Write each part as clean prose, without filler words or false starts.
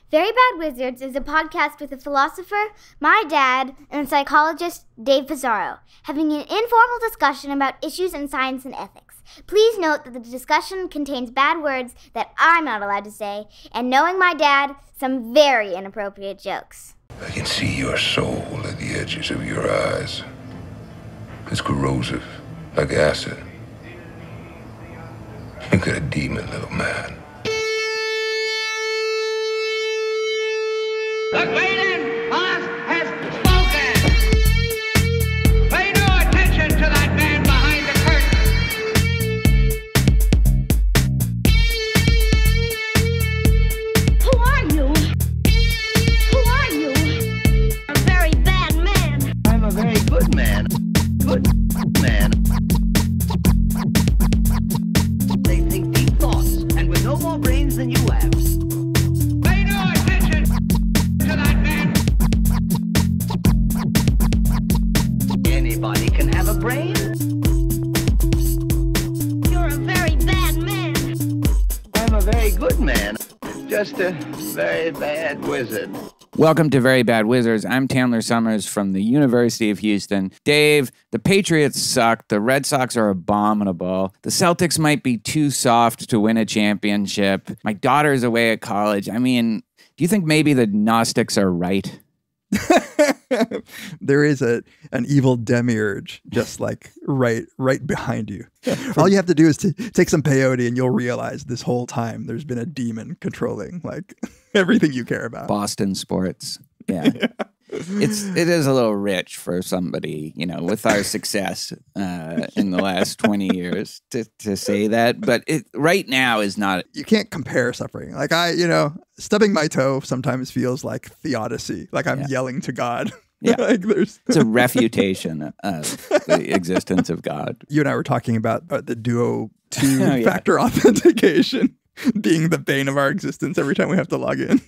Very Bad Wizards is a podcast with a philosopher, my dad, and a psychologist, Dave Pizarro, having an informal discussion about issues in science and ethics. Please note that the discussion contains bad words that I'm not allowed to say, and knowing my dad, some very inappropriate jokes. I can see your soul at the edges of your eyes. It's corrosive, like acid. You got a demon, little man. The Glanton boss has spoken. Pay no attention to that man behind the curtain. Who are you? Who are you? A very bad man. I'm a very good man. Good man. They think deep thoughts, and with no more brains than you have. Pay no attention to that man. Anybody can have a brain. You're a very bad man. I'm a very good man. Just a very bad wizard. Welcome to Very Bad Wizards. I'm Tamler Summers from the University of Houston. Dave, the Patriots suck. The Red Sox are abominable. The Celtics might be too soft to win a championship. My daughter's away at college. I mean, do you think maybe the Gnostics are right? There is an evil demiurge just like right behind you. All you have to do is to take some peyote and you'll realize this whole time there's been a demon controlling like everything you care about. Boston sports. Yeah. It is a little rich for somebody, with our success in the last 20 years to say that. But it right now is not. You can't compare suffering. Like stubbing my toe sometimes feels like theodicy, like I'm yelling to God. Yeah. It's a refutation of the existence of God. You and I were talking about the Duo 2-factor authentication being the bane of our existence every time we have to log in.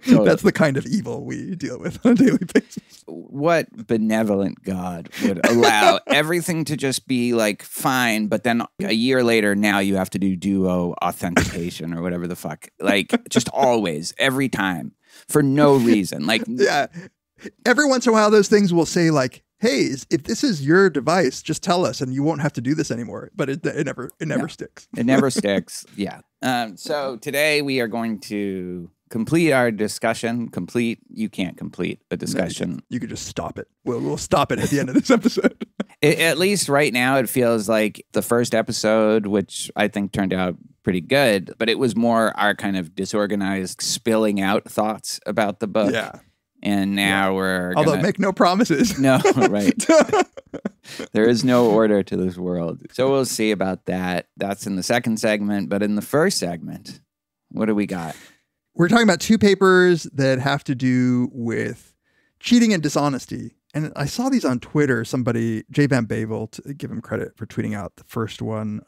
Totally. That's the kind of evil we deal with on a daily basis. What benevolent God would allow everything to just be like fine, but then a year later, now you have to do Duo authentication or whatever the fuck. Like just always, every time, for no reason. Like yeah. Every once in a while, those things will say like, hey, if this is your device, just tell us and you won't have to do this anymore. But it never sticks. It never sticks. Yeah. So today we are going to complete our discussion. You can't complete a discussion. No, you could just stop it. We'll stop it at the end of this episode. At least right now, it feels like the first episode, which I think turned out pretty good, but it was more our kind of disorganized spilling out thoughts about the book. Yeah. And now we're Although make no promises. No, right. There is no order to this world. So we'll see about that. That's in the second segment. But in the first segment, what do we got? We're talking about two papers that have to do with cheating and dishonesty. And I saw these on Twitter. Somebody, Jay Van Bavel, to give him credit for tweeting out the first one,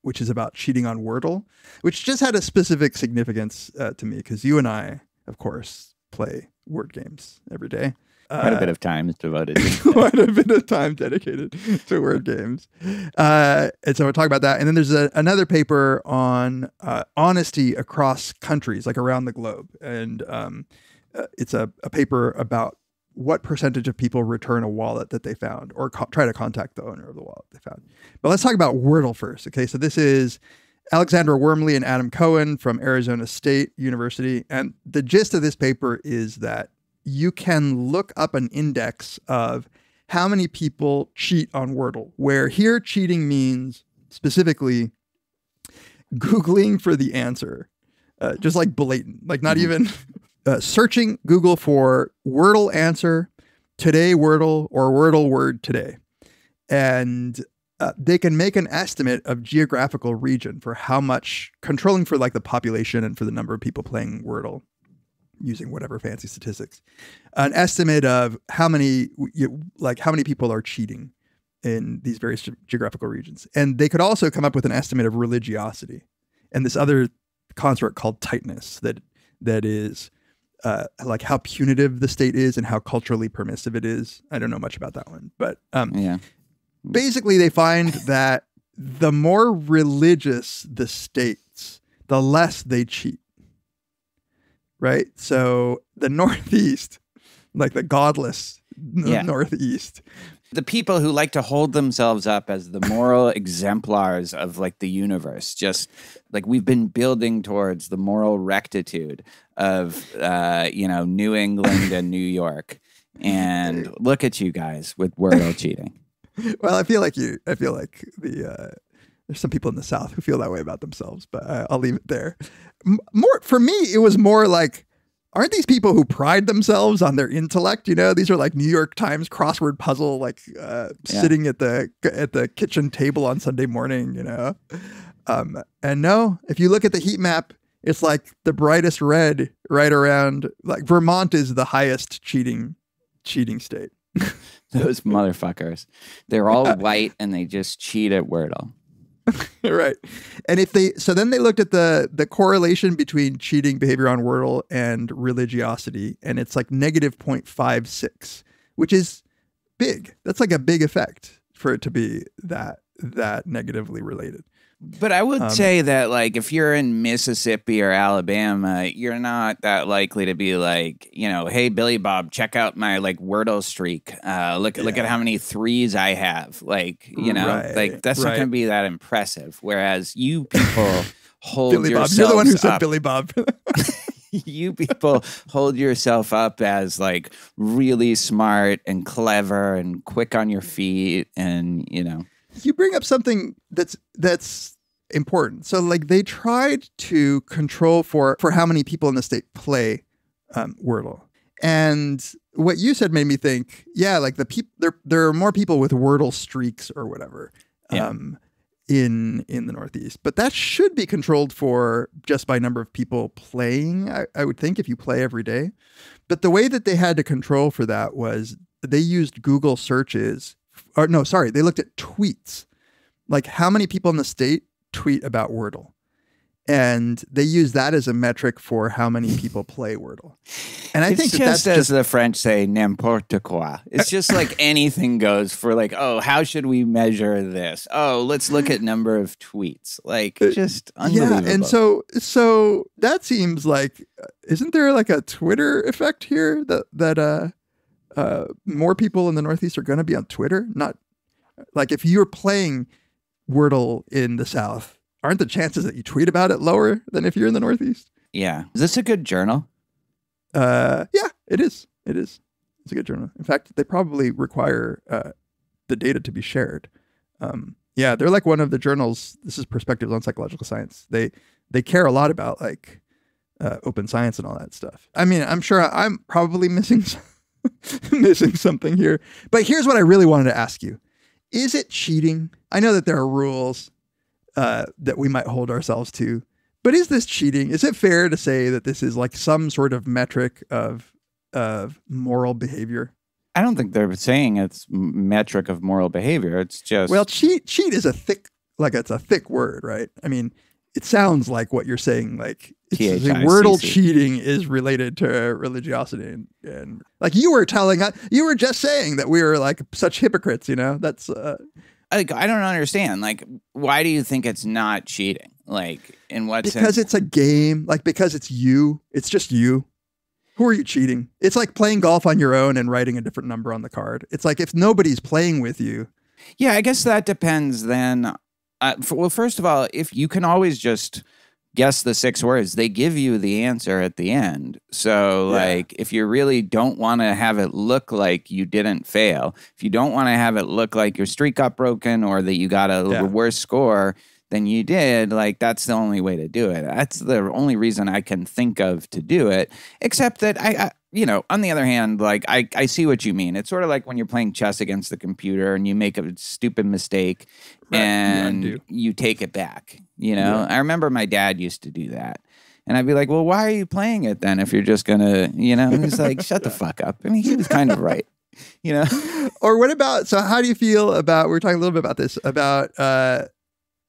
which is about cheating on Wordle, which just had a specific significance to me because you and I, of course, play word games every day. Quite a bit of time is devoted. Quite a bit of time dedicated to word games. And so we'll talk about that. And then there's another paper on honesty across countries, like around the globe. And it's a paper about what percentage of people return a wallet that they found or try to contact the owner of the wallet they found. But let's talk about Wordle first. Okay, so this is Alexandra Wormley and Adam Cohen from Arizona State University. And the gist of this paper is that you can look up an index of how many people cheat on Wordle, where here cheating means specifically Googling for the answer, just like blatant, like not even searching Google for Wordle answer, today Wordle, or Wordle word today. And they can make an estimate of geographical region for how much, controlling for like the population and for the number of people playing Wordle using whatever fancy statistics, an estimate of how many people are cheating in these various geographical regions. And they could also come up with an estimate of religiosity and this other construct called tightness that is like how punitive the state is and how culturally permissive it is. I don't know much about that one, but basically they find that the more religious the states, the less they cheat. right? So the Northeast, like the godless Yeah. Northeast. The people who like to hold themselves up as the moral exemplars of like the universe, just like we've been building towards the moral rectitude of, New England and New York. And look at you guys with Wordle cheating. Well, I feel like there's some people in the South who feel that way about themselves, but I'll leave it there. More for me, it was more like, aren't these people who pride themselves on their intellect? You know, these are like New York Times crossword puzzle, like sitting at the kitchen table on Sunday morning. You know, and no, if you look at the heat map, it's like the brightest red right around. Like Vermont is the highest cheating state. Those motherfuckers. They're all white and they just cheat at Wordle. Right. And then they looked at the correlation between cheating behavior on Wordle and religiosity, and it's like negative 0.56, which is big. That's like a big effect for it to be that negatively related. But I would say that, like, if you're in Mississippi or Alabama, you're not that likely to be like, hey, Billy Bob, check out my like Wordle streak. Look at how many threes I have. Like, Right, like that's not going to be that impressive. Whereas you people hold Billy Bob, yourselves you're the one who up. said Billy Bob. You people hold yourself up as like really smart and clever and quick on your feet, and You bring up something that's important. So like they tried to control for how many people in the state play Wordle. And what you said made me think, like there are more people with Wordle streaks or whatever in the Northeast. But that should be controlled for just by number of people playing, I would think, if you play every day. But the way that they had to control for that was they used Google searches. They looked at tweets, like how many people in the state tweet about Wordle. And they use that as a metric for how many people play Wordle. And I think that's as the French say, n'importe quoi. It's just like anything goes for like, oh, how should we measure this? Oh, let's look at number of tweets. Like, just unbelievable. Yeah, and so that seems like, isn't there like a Twitter effect here that more people in the Northeast are going to be on Twitter? Not like if you're playing Wordle in the South, aren't the chances that you tweet about it lower than if you're in the Northeast? Yeah. Is this a good journal? Yeah, it is. It is. It's a good journal. In fact, they probably require the data to be shared. They're like one of the journals. This is Perspectives on Psychological Science. They care a lot about like open science and all that stuff. I mean, I'm sure I'm probably missing something here. But here's what I really wanted to ask you. Is it cheating? I know that there are rules that we might hold ourselves to, but is this cheating? Is it fair to say that this is like some sort of metric of moral behavior? I don't think they're saying it's metric of moral behavior. It's just, well, cheat is it's a thick word, right? I mean, it sounds like what you're saying, like Wordle cheating is related to religiosity, and like you were just saying that we were like such hypocrites, that's I don't understand. Like, why do you think it's not cheating? Like, in what sense? Because it's a game, like because it's just you. Who are you cheating? It's like playing golf on your own and writing a different number on the card. It's like if nobody's playing with you. Yeah, I guess that depends then. First of all, if you can always just guess the 6 words, they give you the answer at the end. So like, if you really don't want to have it look like you didn't fail, if you don't want to have it look like your streak got broken or that you got a worse score than you did, like that's the only way to do it. That's the only reason I can think of to do it, except that I on the other hand, like I see what you mean. It's sort of like when you're playing chess against the computer and you make a stupid mistake and you take it back. I remember my dad used to do that. And I'd be like, well, why are you playing it then if you're just going to, and he's like, shut the fuck up. I mean, he was kind of right, Or what about, so how do you feel about, we were talking a little bit about this, about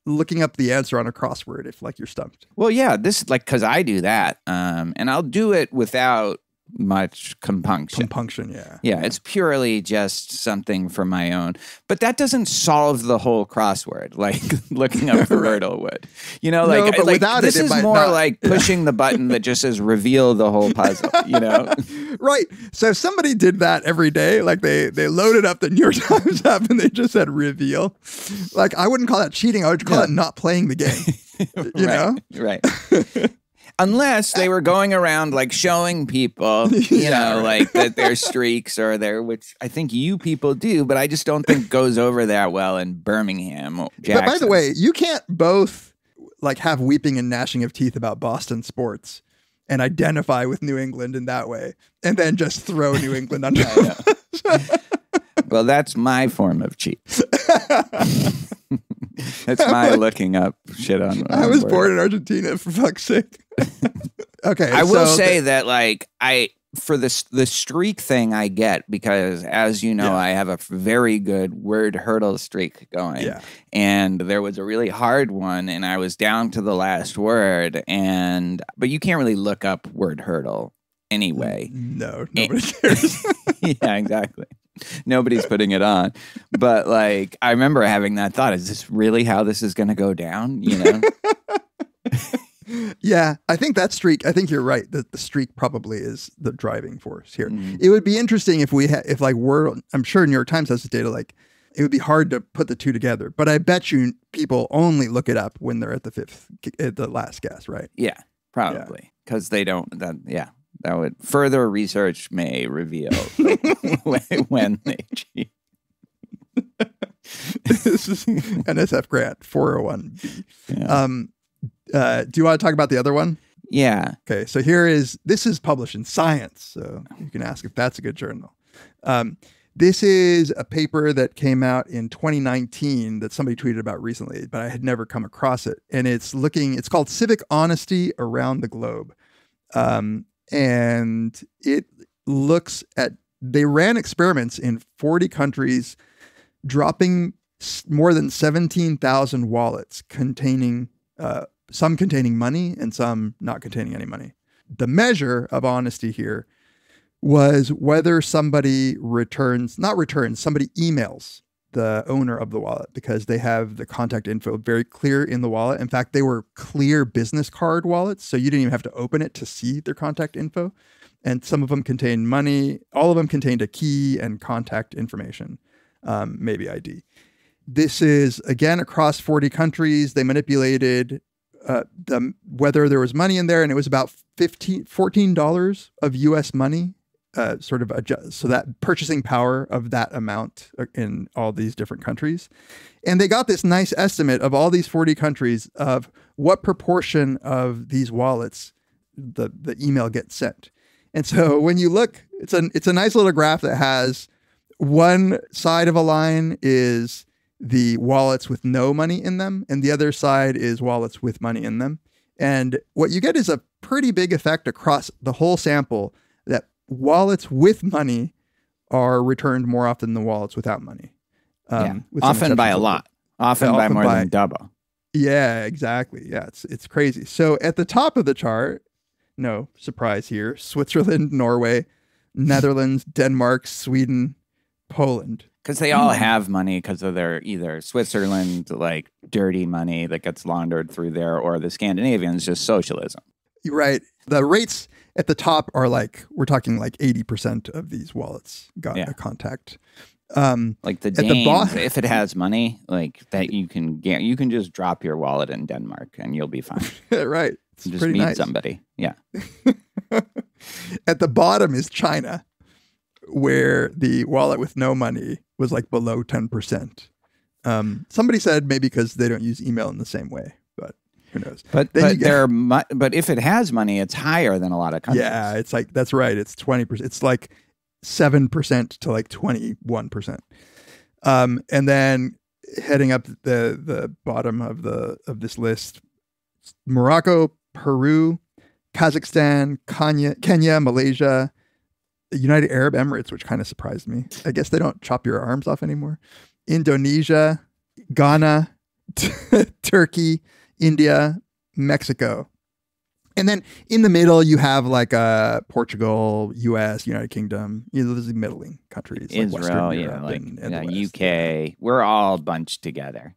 looking up the answer on a crossword if like you're stumped? Well, yeah, this like, because I do that. And I'll do it without much compunction. Compunction, yeah. Yeah, it's purely just something for my own. But that doesn't solve the whole crossword, like looking up the Wordle would. You know, like, No, but without this it is might more not. like pushing the button that just says reveal the whole puzzle, you know? Right. So if somebody did that every day, like they loaded up the New York Times app and they just said reveal, like I wouldn't call that cheating. I would call it not playing the game. You know? Right. Unless they were going around like showing people, you know, like that their streaks are there, which I think you people do, but I just don't think goes over that well in Birmingham. Jackson. But by the way, you can't both like have weeping and gnashing of teeth about Boston sports and identify with New England in that way, and then just throw New England under. Well, that's my form of cheat. That's my looking up shit on. I was born in Argentina, for fuck's sake. Okay, I will say that, like, for the streak thing, I get, because as you know, I have a very good word hurdle streak going. Yeah. And there was a really hard one, and I was down to the last word, but you can't really look up word hurdle anyway. No, nobody cares. Yeah, exactly. Nobody's putting it on. But like, I remember having that thought, is this really how this is going to go down? You know? Yeah, I think that streak, I think you're right that the streak probably is the driving force here. It would be interesting if if like Wordle, I'm sure New York Times has this data, like it would be hard to put the two together, but I bet you people only look it up when they're at the last guess, right? Yeah, probably. Because they don't, that would further research may reveal when they cheat. This is NSF grant 401B. Yeah. Do you want to talk about the other one? Yeah. Okay. So this is published in Science. So you can ask if that's a good journal. This is a paper that came out in 2019 that somebody tweeted about recently, but I had never come across it. And it's called Civic Honesty Around the Globe. And it looks at, they ran experiments in 40 countries, dropping more than 17,000 wallets containing, some containing money and some not containing any money. The measure of honesty here was whether somebody somebody emails the owner of the wallet, because they have the contact info very clear in the wallet. In fact, they were clear business card wallets, so you didn't even have to open it to see their contact info. And some of them contained money. All of them contained a key and contact information, maybe ID. This is, again, across 40 countries. They manipulated whether there was money in there, and it was about $14 of U.S. money. Sort of adjust, so that purchasing power of that amount in all these different countries. And they got this nice estimate of all these 40 countries of what proportion of these wallets the email gets sent. And so when you look, it's a nice little graph that has one side of a line is the wallets with no money in them, and the other side is wallets with money in them. And what you get is a pretty big effect across the whole sample that wallets with money are returned more often than wallets without money. Often by a lot. Often by more than double. Yeah, exactly. Yeah, it's crazy. So at the top of the chart, no surprise here, Switzerland, Norway, Netherlands, Denmark, Sweden, Poland. Because they all have money because of their either Switzerland, like dirty money that gets laundered through there, or the Scandinavians, just socialism. Right. The rates at the top are we're talking 80% of these wallets got a contact. Like the Danes, if it has money, like that, you can just drop your wallet in Denmark and you'll be fine. Right. It's just meet nice. Somebody. Yeah. At the bottom is China, where the wallet with no money was below 10%. Somebody said maybe because they don't use email in the same way. Who knows? But if it has money, it's higher than a lot of countries. Yeah, it's that's right. It's 20%. It's 7% to 21%. And then heading up the bottom of this list, Morocco, Peru, Kazakhstan, Kenya, Malaysia, the United Arab Emirates, which kind of surprised me. I guess they don't chop your arms off anymore. Indonesia, Ghana, Turkey, India, Mexico. And then in the middle, you have like Portugal, U.S., United Kingdom. Those are the middling countries. Like Israel, UK. We're all bunched together.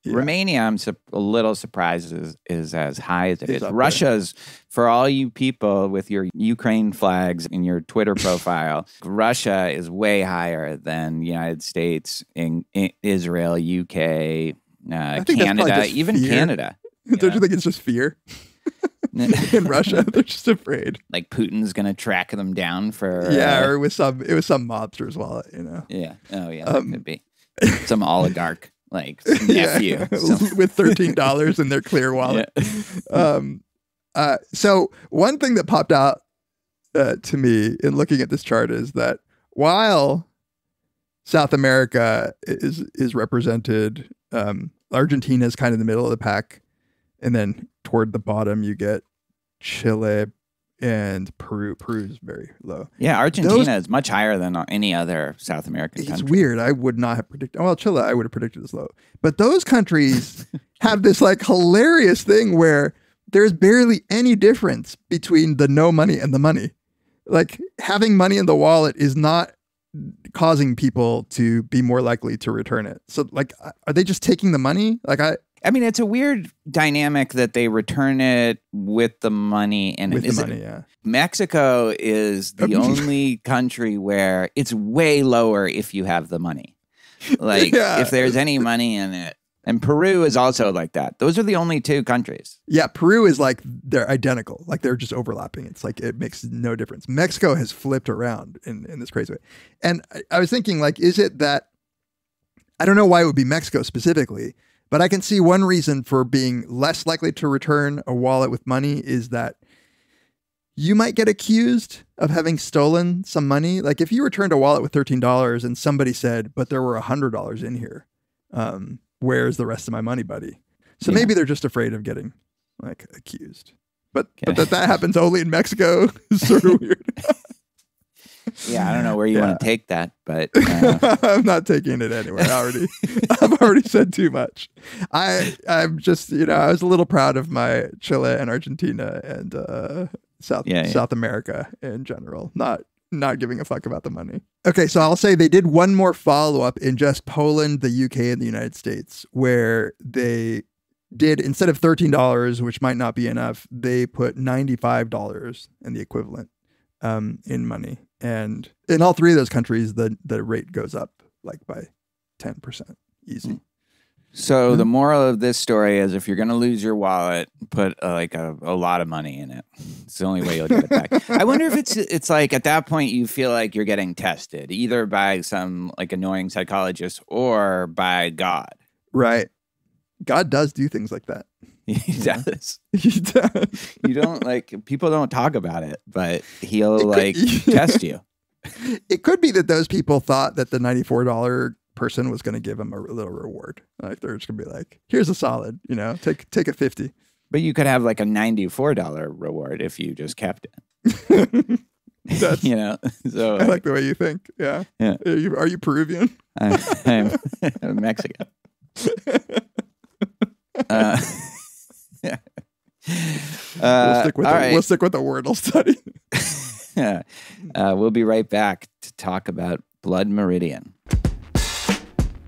Yeah. Romania, I'm a little surprised is as high as it is. Russia's, for all you people with your Ukraine flags in your Twitter profile, Russia is way higher than the United States, in Israel, UK, Canada, even fear. Canada. Don't you think it's just fear? In Russia, they're just afraid. Like Putin's gonna track them down for or it was some mobster's wallet, Yeah. Oh yeah, that could be some oligarch like nephew with $13 in their clear wallet. Yeah. So one thing that popped out to me in looking at this chart is that while South America is represented, Argentina is kind of in the middle of the pack. And then toward the bottom, you get Chile and Peru. Peru is very low. Yeah, Argentina is much higher than any other South American country. It's weird. I would not have predicted. Well, Chile, I would have predicted as low. But those countries have this like hilarious thing where there's barely any difference between the no money and the money. Like having money in the wallet is not causing people to be more likely to return it. So like, are they just taking the money? Like I mean, it's a weird dynamic that they return it with the money. And Mexico is the only country where it's way lower if you have the money. Like, if there's any money in it. And Peru is also like that. Those are the only two countries. Yeah, Peru is like, they're identical. Like, they're just overlapping. It's like, it makes no difference. Mexico has flipped around in this crazy way. And I was thinking, like, is it that, I don't know why it would be Mexico specifically, but I can see one reason for being less likely to return a wallet with money is that you might get accused of having stolen some money. Like if you returned a wallet with $13 and somebody said, but there were $100 in here, where's the rest of my money, buddy? So maybe they're just afraid of getting like accused. But that happens only in Mexico is sort of weird. Yeah, I don't know where you want to take that, but I'm not taking it anywhere. I've already said too much. I'm just, I was a little proud of my Chile and Argentina and South America in general. Not giving a fuck about the money. Okay, so I'll say they did one more follow-up in just Poland, the UK, and the United States, where they did, instead of $13, which might not be enough, they put $95 in the equivalent in money. And in all three of those countries, the rate goes up like by 10%. Easy. So the moral of this story is if you're going to lose your wallet, put like a lot of money in it. It's the only way you'll get it back. I wonder if it's like at that point you feel like you're getting tested either by some like annoying psychologist or by God. Right. God does do things like that. He does. He does. You don't like, people don't talk about it, but he'll test you. It could be that those people thought that the $94 person was going to give him a little reward. Like they're just going to be like, here's a solid, take a 50. But you could have like a $94 reward if you just kept it. So I like the way you think. Yeah. Are you Peruvian? I'm Mexican. We'll stick with the Wordle study. We'll be right back to talk about Blood Meridian.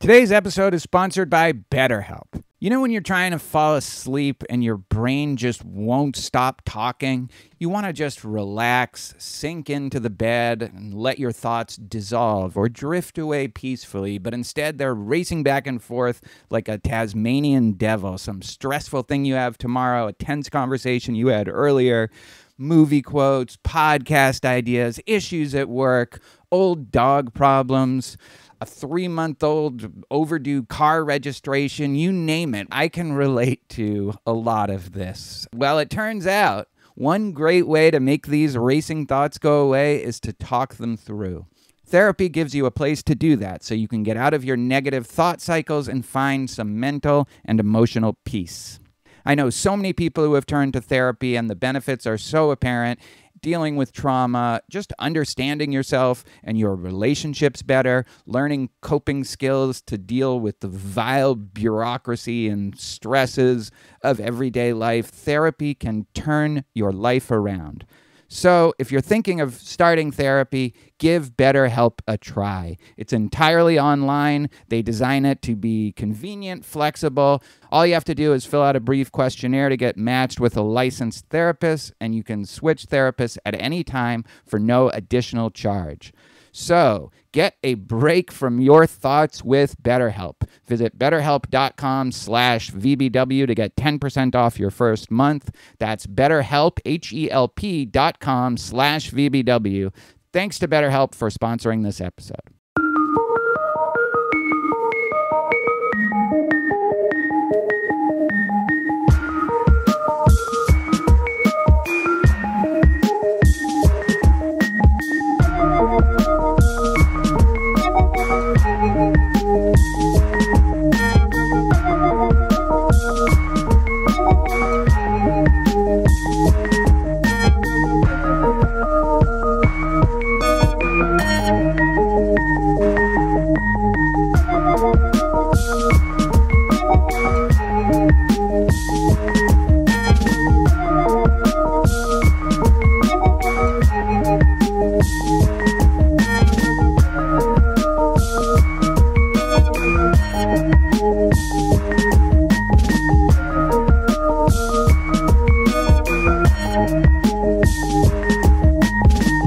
Today's episode is sponsored by BetterHelp. You know when you're trying to fall asleep and your brain just won't stop talking? You want to just relax, sink into the bed, and let your thoughts dissolve or drift away peacefully, but instead they're racing back and forth like a Tasmanian devil, some stressful thing you have tomorrow, a tense conversation you had earlier, movie quotes, podcast ideas, issues at work, old dog problems, a 3-month-old overdue car registration, you name it. I can relate to a lot of this. Well, it turns out one great way to make these racing thoughts go away is to talk them through. Therapy gives you a place to do that so you can get out of your negative thought cycles and find some mental and emotional peace. I know so many people who have turned to therapy and the benefits are so apparent, dealing with trauma, just understanding yourself and your relationships better, learning coping skills to deal with the vile bureaucracy and stresses of everyday life. Therapy can turn your life around. So if you're thinking of starting therapy, give BetterHelp a try. It's entirely online. They design it to be convenient, flexible. All you have to do is fill out a brief questionnaire to get matched with a licensed therapist, and you can switch therapists at any time for no additional charge. So get a break from your thoughts with BetterHelp. Visit BetterHelp.com/VBW to get 10% off your first month. That's BetterHelp, HELP.com/VBW. Thanks to BetterHelp for sponsoring this episode.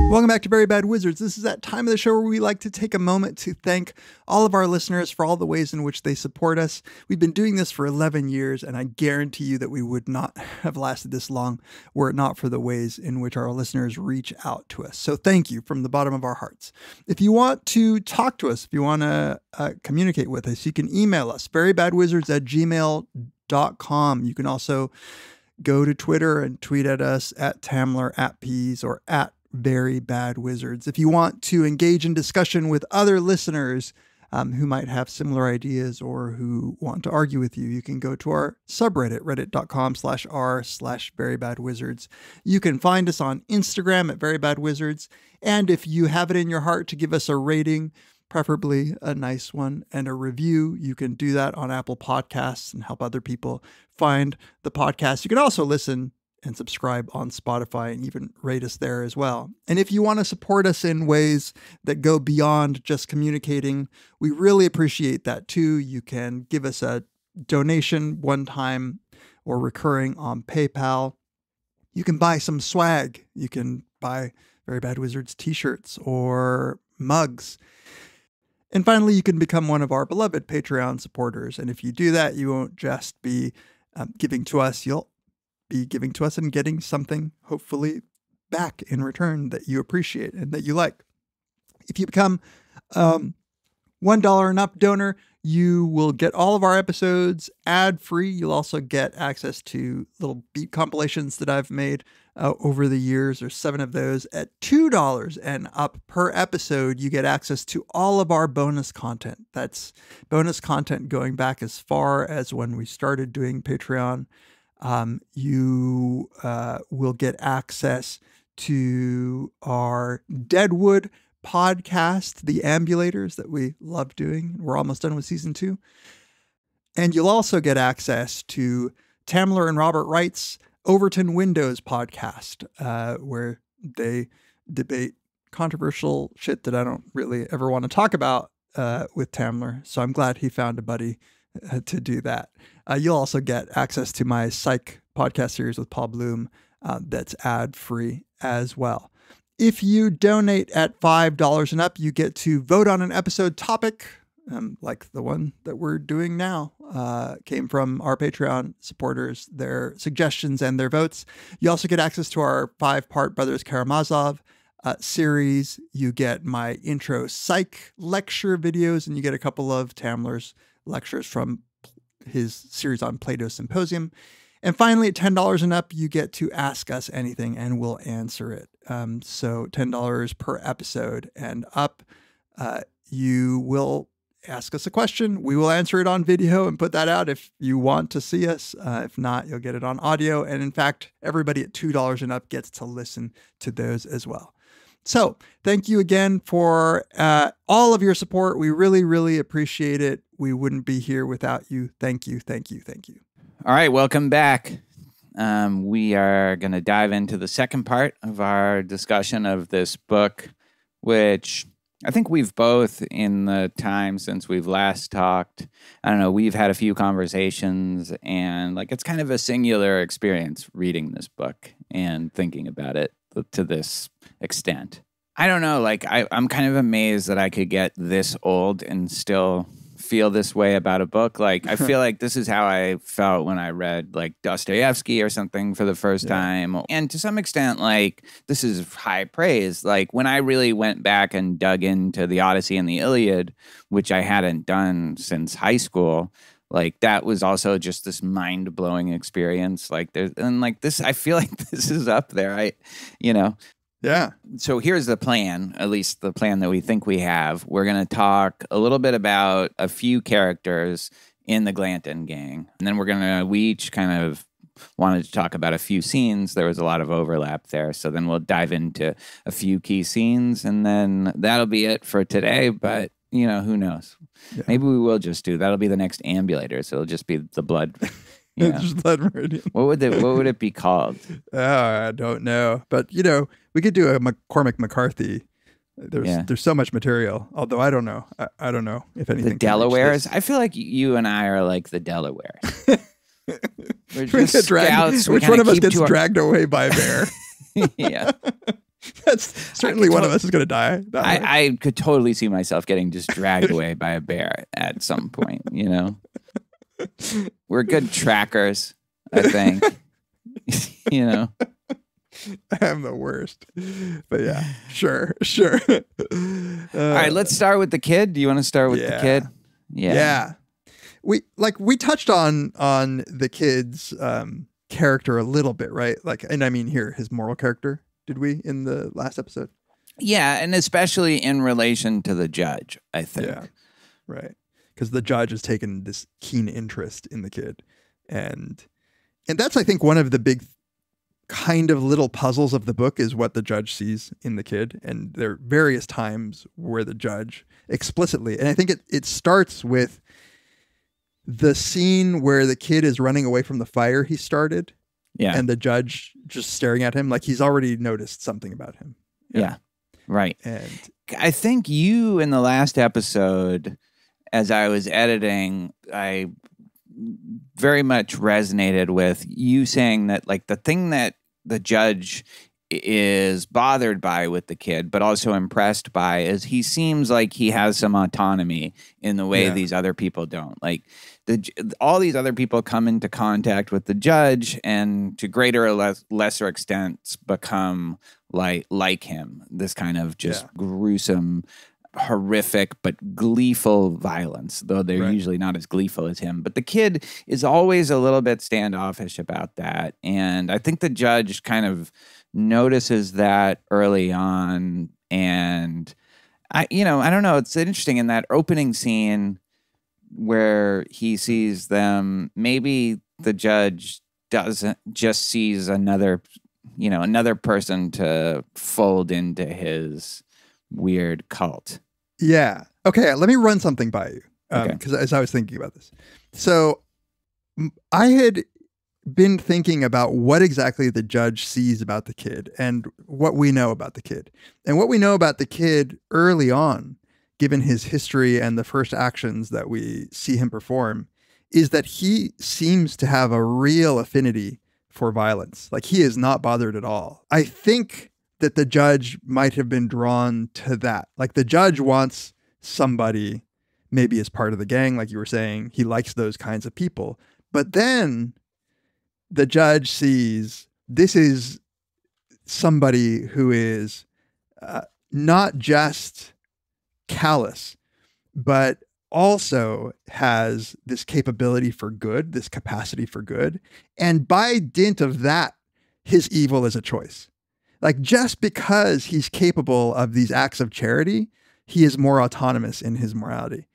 Welcome back to Very Bad Wizards. This is that time of the show where we like to take a moment to thank all of our listeners for all the ways in which they support us. We've been doing this for 11 years, and I guarantee you that we would not have lasted this long were it not for the ways in which our listeners reach out to us. So thank you from the bottom of our hearts. If you want to talk to us, if you want to communicate with us, you can email us, verybadwizards@gmail.com. You can also go to Twitter and tweet at us at Tamler, at Peas, or at Very Bad Wizards. If you want to engage in discussion with other listeners who might have similar ideas or who want to argue with you, you can go to our subreddit, reddit.com/r/verybadwizards. You can find us on Instagram at Very Bad Wizards. And if you have it in your heart to give us a rating, preferably a nice one, and a review, you can do that on Apple Podcasts and help other people find the podcast. You can also listen and subscribe on Spotify and even rate us there as well. And if you want to support us in ways that go beyond just communicating, we really appreciate that too. You can give us a donation one time or recurring on PayPal. You can buy some swag. You can buy Very Bad Wizards t-shirts or mugs. And finally, you can become one of our beloved Patreon supporters. And if you do that, you won't just be giving to us, you'll be giving to us and getting something hopefully back in return that you appreciate and that you like. If you become $1 and up donor, you will get all of our episodes ad-free. You'll also get access to little beat compilations that I've made over the years. There's 7 of those. At $2 and up per episode, you get access to all of our bonus content. That's bonus content going back as far as when we started doing Patreon. You will get access to our Deadwood podcast, The Ambulators, that we love doing. We're almost done with season 2. And you'll also get access to Tamler and Robert Wright's Overton Windows podcast, where they debate controversial shit that I don't really ever want to talk about with Tamler. So I'm glad he found a buddy to do that. You'll also get access to my psych podcast series with Paul Bloom that's ad-free as well. If you donate at $5 and up, you get to vote on an episode topic, like the one that we're doing now. Came from our Patreon supporters, their suggestions and their votes. You also get access to our 5-part Brothers Karamazov series. You get my intro psych lecture videos, and you get a couple of Tamler's lectures from his series on Plato Symposium. And finally, at $10 and up, you get to ask us anything and we'll answer it. So $10 per episode and up, you will ask us a question. We will answer it on video and put that out if you want to see us. If not, you'll get it on audio. And in fact, everybody at $2 and up gets to listen to those as well. So thank you again for all of your support. We really, really appreciate it. We wouldn't be here without you. Thank you, thank you, thank you. All right, welcome back. We are going to dive into the second part of our discussion of this book, which I think we've both, in the time since we've last talked, I don't know, we've had a few conversations, and like it's kind of a singular experience reading this book and thinking about it to this extent. I don't know, like I'm kind of amazed that I could get this old and still feel this way about a book. Like I feel like this is how I felt when I read like Dostoevsky or something for the first time. And to some extent, like this is high praise. Like when I really went back and dug into the Odyssey and the Iliad, which I hadn't done since high school, like that was also just this mind-blowing experience. Like there's, and like this, I feel like this is up there. Yeah. So here's the plan, at least the plan that we think we have. We're going to talk a little bit about a few characters in the Glanton gang. And then we each kind of wanted to talk about a few scenes. There was a lot of overlap there. So then we'll dive into a few key scenes, and then that'll be it for today. But, who knows? Yeah. Maybe we will just that'll be the next Ambulators. It'll just be the blood. Just blood Meridian. What would it be called? I don't know. But, we could do a Cormac McCarthy. There's so much material. Although I don't know. I don't know if anything. The Delawares? I feel like you and I are like the Delawares. We're just scouts. Which one of us gets dragged away by a bear? Yeah. That's certainly one of us is going to die. I could totally see myself getting just dragged away by a bear at some point, We're good trackers, I think. I'm the worst. But yeah, sure. All right, let's start with the kid. Do you want to start with the kid? Yeah. We touched on the kid's character a little bit, right? Like, and I mean here, his moral character. Did we in the last episode? Yeah, and especially in relation to the judge, I think. Yeah, right. Because the judge has taken this keen interest in the kid. And that's, I think, one of the big kind of little puzzles of the book is what the judge sees in the kid. And there are various times where the judge explicitly, and I think it starts with the scene where the kid is running away from the fire he started. Yeah. And the judge just staring at him like he's already noticed something about him. Yeah. Right. And I think you, in the last episode, as I was editing, I very much resonated with you saying that, like, the thing that the judge is bothered by with the kid, but also impressed by, is he seems like he has some autonomy in the way these other people don't. Like, all these other people come into contact with the judge and to greater or lesser extents become like him, this kind of just gruesome, horrific, but gleeful violence, though they're usually not as gleeful as him. But the kid is always a little bit standoffish about that. And I think the judge kind of notices that early on. And I don't know, it's interesting in that opening scene where he sees them, maybe the judge doesn't just sees another person to fold into his weird cult. Yeah. Okay. Let me run something by you. Because as I was thinking about this. So I had been thinking about what exactly the judge sees about the kid and what we know about the kid. And what we know about the kid early on, given his history and the first actions that we see him perform, is that he seems to have a real affinity for violence. Like, he is not bothered at all. I think that the judge might have been drawn to that. Like, the judge wants somebody maybe as part of the gang, like you were saying. He likes those kinds of people. But then the judge sees this is somebody who is not just callous, but also has this capability for good, this capacity for good. And by dint of that, his evil is a choice. Like, just because he's capable of these acts of charity, he is more autonomous in his morality.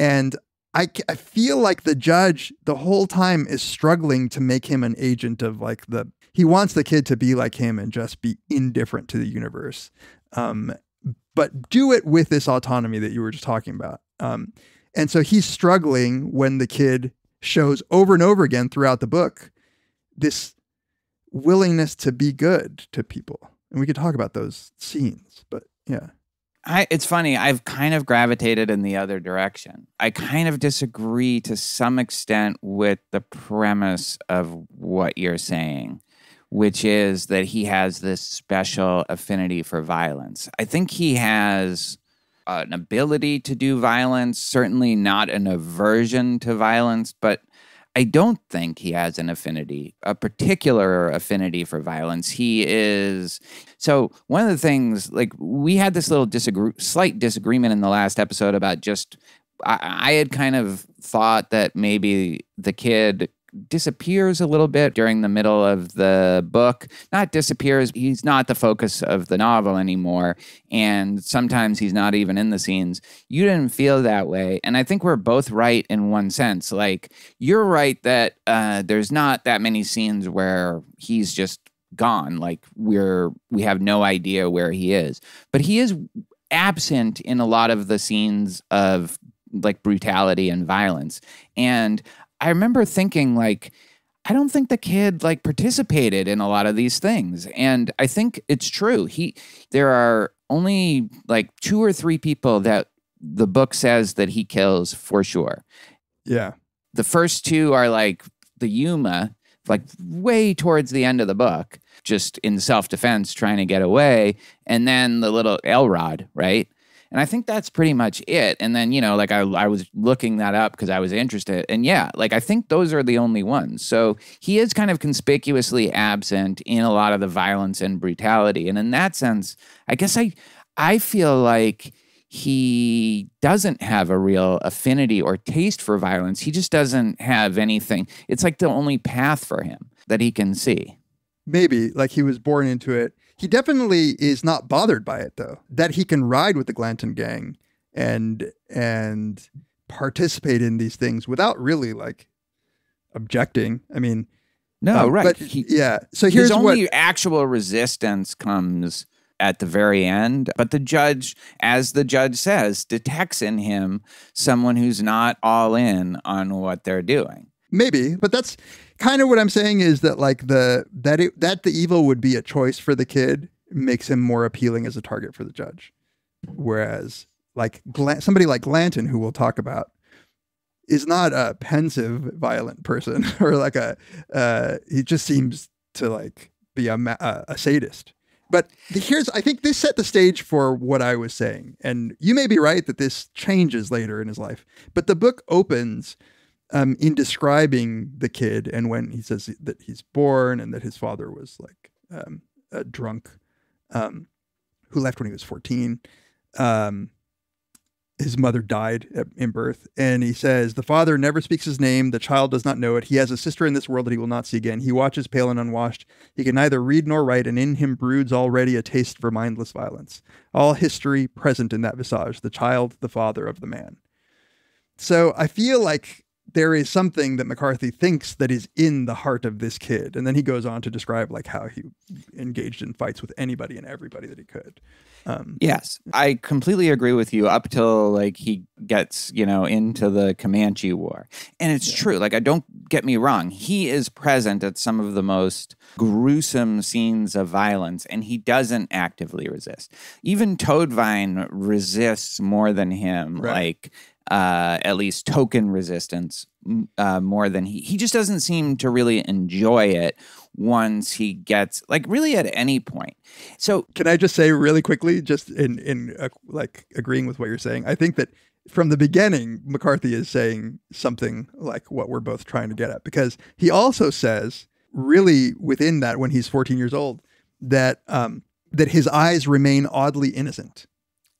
And I feel like the judge the whole time is struggling to make him an agent of like he wants the kid to be like him and just be indifferent to the universe. But do it with this autonomy that you were just talking about. And so he's struggling when the kid shows over and over again throughout the book this willingness to be good to people. And we could talk about those scenes, but yeah. It's funny. I've kind of gravitated in the other direction. I kind of disagree to some extent with the premise of what you're saying, which is that he has this special affinity for violence. I think he has an ability to do violence, certainly not an aversion to violence, but I don't think he has a particular affinity for violence. So one of the things, like we had this little slight disagreement in the last episode about just, I had kind of thought that maybe the kid disappears a little bit during the middle of the book. Not disappears, he's not the focus of the novel anymore, and sometimes he's not even in the scenes. You didn't feel that way, and I think we're both right in one sense. Like, you're right that there's not that many scenes where he's just gone, like we have no idea where he is, but he is absent in a lot of the scenes of like brutality and violence. And I remember thinking, like, I don't think the kid like participated in a lot of these things. And I think it's true. There are only like 2 or 3 people that the book says that he kills for sure. Yeah. The first 2 are like the Yuma, like way towards the end of the book, just in self-defense trying to get away. And then the little Elrod, right? And I think that's pretty much it. And then, you know, like I was looking that up because I was interested. And yeah, like I think those are the only ones. So he is kind of conspicuously absent in a lot of the violence and brutality. And in that sense, I guess I feel like he doesn't have a real affinity or taste for violence. He just doesn't have anything. It's like the only path for him that he can see. Maybe, like he was born into it. He definitely is not bothered by it, though, that he can ride with the Glanton gang and participate in these things without really like objecting. I mean, no, right. But yeah. So here's his only actual resistance comes at the very end. But the judge, as the judge says, detects in him someone who's not all in on what they're doing. Maybe, but that's kind of what I'm saying is that like that the evil would be a choice for the kid makes him more appealing as a target for the judge. Whereas like somebody like Glanton, who we'll talk about, is not a pensive, violent person or like he just seems to like be a sadist. But I think this set the stage for what I was saying. And you may be right that this changes later in his life, but the book opens in describing the kid, and when he says that he's born and that his father was like a drunk who left when he was 14. His mother died in birth, and he says, the father never speaks his name. The child does not know it. He has a sister in this world that he will not see again. He watches pale and unwashed. He can neither read nor write, and in him broods already a taste for mindless violence. All history present in that visage, the child, the father of the man. So I feel like there is something that McCarthy thinks that is in the heart of this kid. And then he goes on to describe like how he engaged in fights with anybody and everybody that he could. Yes, I completely agree with you up till like he gets, into the Comanche War. And it's true. Like, don't get me wrong. He is present at some of the most gruesome scenes of violence, and he doesn't actively resist. Even Toadvine resists more than him. Right. Like, at least token resistance more than he just doesn't seem to really enjoy it once he gets like really at any point. So can I just say really quickly, just in like agreeing with what you're saying, I think that from the beginning, McCarthy is saying something like what we're both trying to get at, because he also says really within that when he's 14 years old that that his eyes remain oddly innocent.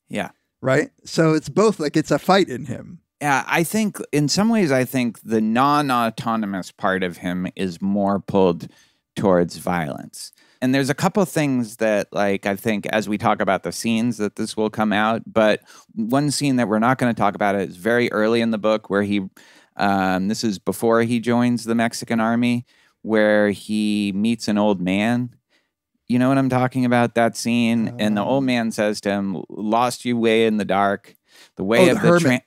Yeah. Right. So it's both like it's a fight in him. Yeah, I think in some ways, I think the non-autonomous part of him is more pulled towards violence. And there's a couple things that, like, I think as we talk about the scenes that this will come out, but one scene that we're not going to talk about is very early in the book where he, this is before he joins the Mexican army, where he meets an old man. You know what I'm talking about? That scene. And the old man says to him, "Lost you way in the dark. The way of the hermit.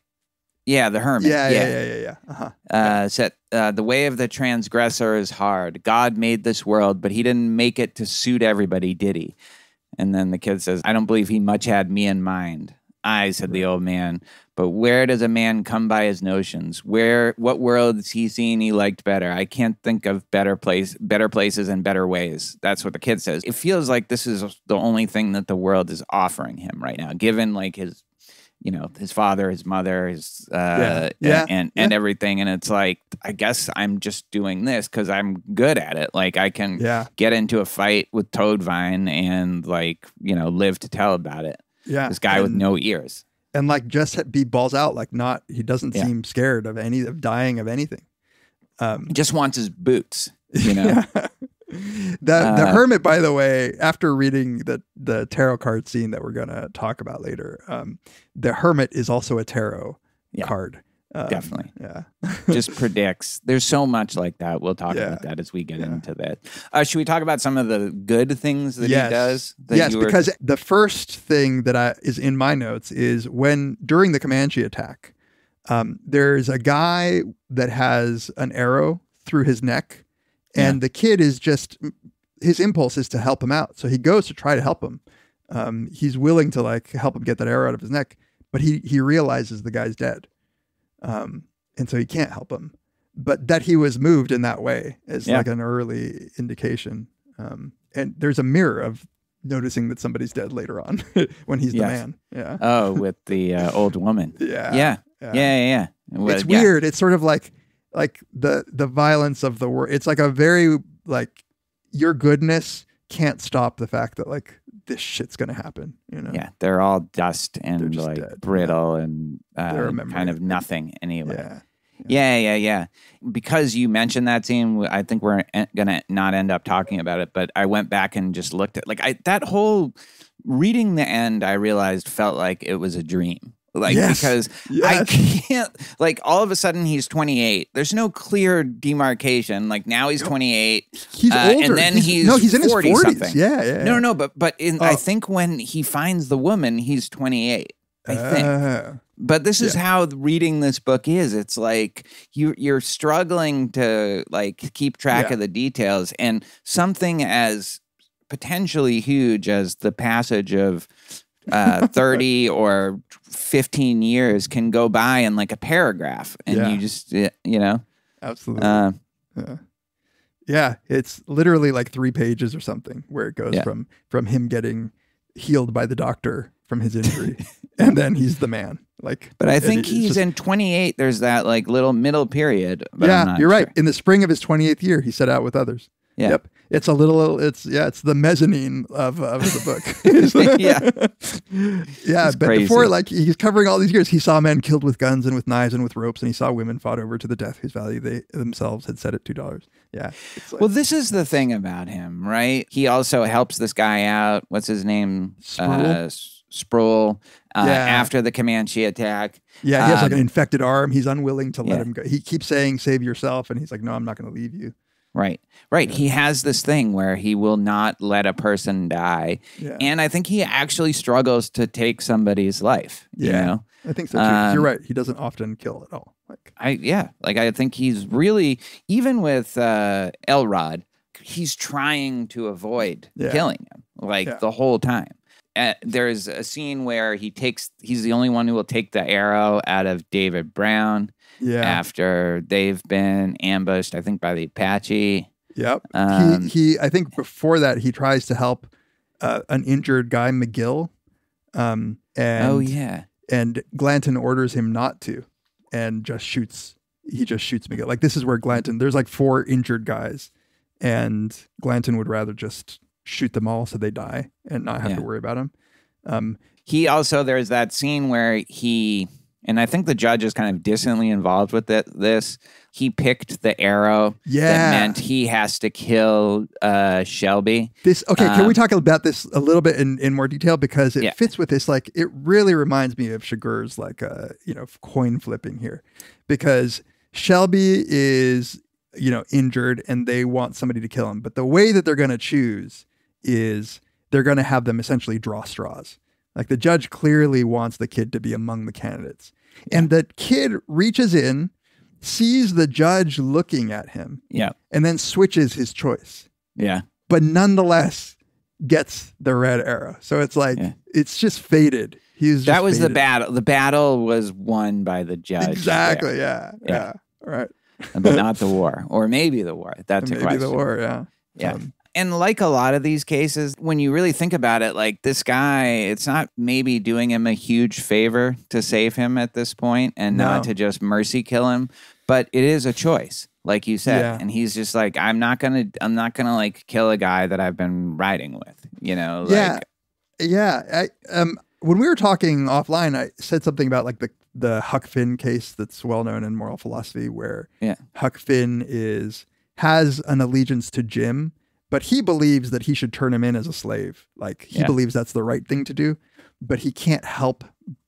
Yeah, the hermit. Yeah. Said, the way of the transgressor is hard. God made this world, but he didn't make it to suit everybody, did he?" And then the kid says, "I don't believe he much had me in mind." "Aye," said the old man, "but where does a man come by his notions? What world has he seen he liked better? I can't think of better places and better ways." That's what the kid says. It feels like this is the only thing that the world is offering him right now, given like his father, his mother, his and everything. And it's like, I guess I'm just doing this because I'm good at it. Like I can get into a fight with Toadvine and like, live to tell about it. Yeah. This guy with no ears. And like just be balls out, like he doesn't seem scared of dying of anything. He just wants his boots, The hermit, by the way, after reading the tarot card scene that we're going to talk about later, the hermit is also a tarot card. Definitely. Yeah. Just predicts. There's so much like that. We'll talk about that as we get into that. Should we talk about some of the good things that he does? Because the first thing that is in my notes is during the Comanche attack, there's a guy that has an arrow through his neck. And the kid is his impulse is to help him out. So he goes to try to help him. He's willing to like help him get that arrow out of his neck, but he realizes the guy's dead. And so he can't help him, but that he was moved in that way is like an early indication. And there's a mirror of noticing that somebody's dead later on when he's the man. Yeah. Oh, with the old woman. Yeah. It's weird. It's sort of like the violence of the world. It's like a very like your goodness can't stop the fact that like this shit's gonna happen. Yeah, they're all dust and like dead. brittle and kind of nothing anyway. Yeah. Because you mentioned that scene, I think we're gonna not end up talking about it. But I went back and just looked at that whole reading the end. I realized felt like it was a dream. Because I can't, like, all of a sudden he's 28. There's no clear demarcation. Like, now he's 28. He's older. And then he's in his 40s. Something. Yeah. No, but I think when he finds the woman, he's 28. I think. But this is how reading this book is. It's like you're struggling to, like, keep track of the details. And something as potentially huge as the passage of 30 or 15 years can go by in like a paragraph and you just absolutely it's literally like 3 pages or something where it goes from him getting healed by the doctor from his injury and then he's the man. But I think he's in 28. There's that like little middle period. But you're right. In the spring of his 28th year he set out with others. Yep. It's it's the mezzanine of the book. But crazy. Before, like, he's covering all these years, he saw men killed with guns and with knives and with ropes, and he saw women fought over to the death whose value they themselves had set at $2. Yeah. Well, this is the thing about him, right? He also helps this guy out. What's his name? Sproul. After the Comanche attack. Yeah, he has like an infected arm. He's unwilling to let him go. He keeps saying, "Save yourself," and he's like, "No, I'm not going to leave you." Right. He has this thing where he will not let a person die. Yeah. And I think he actually struggles to take somebody's life. You know? I think so too. You're right. He doesn't often kill at all. I think he's really, even with Elrod, he's trying to avoid killing him the whole time. There's a scene where he's the only one who will take the arrow out of David Brown. After they've been ambushed, I think, by the Apache. Yep. He I think before that he tries to help an injured guy, McGill. And Glanton orders him not to, and he just shoots McGill. Like, this is where Glanton, there's like 4 injured guys, and Glanton would rather just shoot them all so they die and not have to worry about him. He also, there's that scene where he And I think the judge is kind of distantly involved with this. He picked the arrow that meant he has to kill Shelby. Can we talk about this a little bit in more detail? Because it fits with this. Like, it really reminds me of Chigurh's, like, coin flipping here. Because Shelby is, injured and they want somebody to kill him. But the way that they're going to choose is they're going to have them essentially draw straws. Like, the judge clearly wants the kid to be among the candidates. And the kid reaches in, sees the judge looking at him, and then switches his choice. Yeah. But nonetheless gets the red arrow. So it's like, it's just fated. That was the battle. The battle was won by the judge. Exactly. Yeah. All right. But not the war. Or maybe the war. That's a question. Maybe the war, yeah. Yeah. And like a lot of these cases, when you really think about it, like, this guy, it's not maybe doing him a huge favor to save him at this point and not to just mercy kill him, but it is a choice, like you said. Yeah. And he's just like, I'm not gonna like kill a guy that I've been riding with, when we were talking offline, I said something about like the Huck Finn case that's well known in moral philosophy, where Huck Finn has an allegiance to Jim, but he believes that he should turn him in as a slave. Like, he believes that's the right thing to do, but he can't help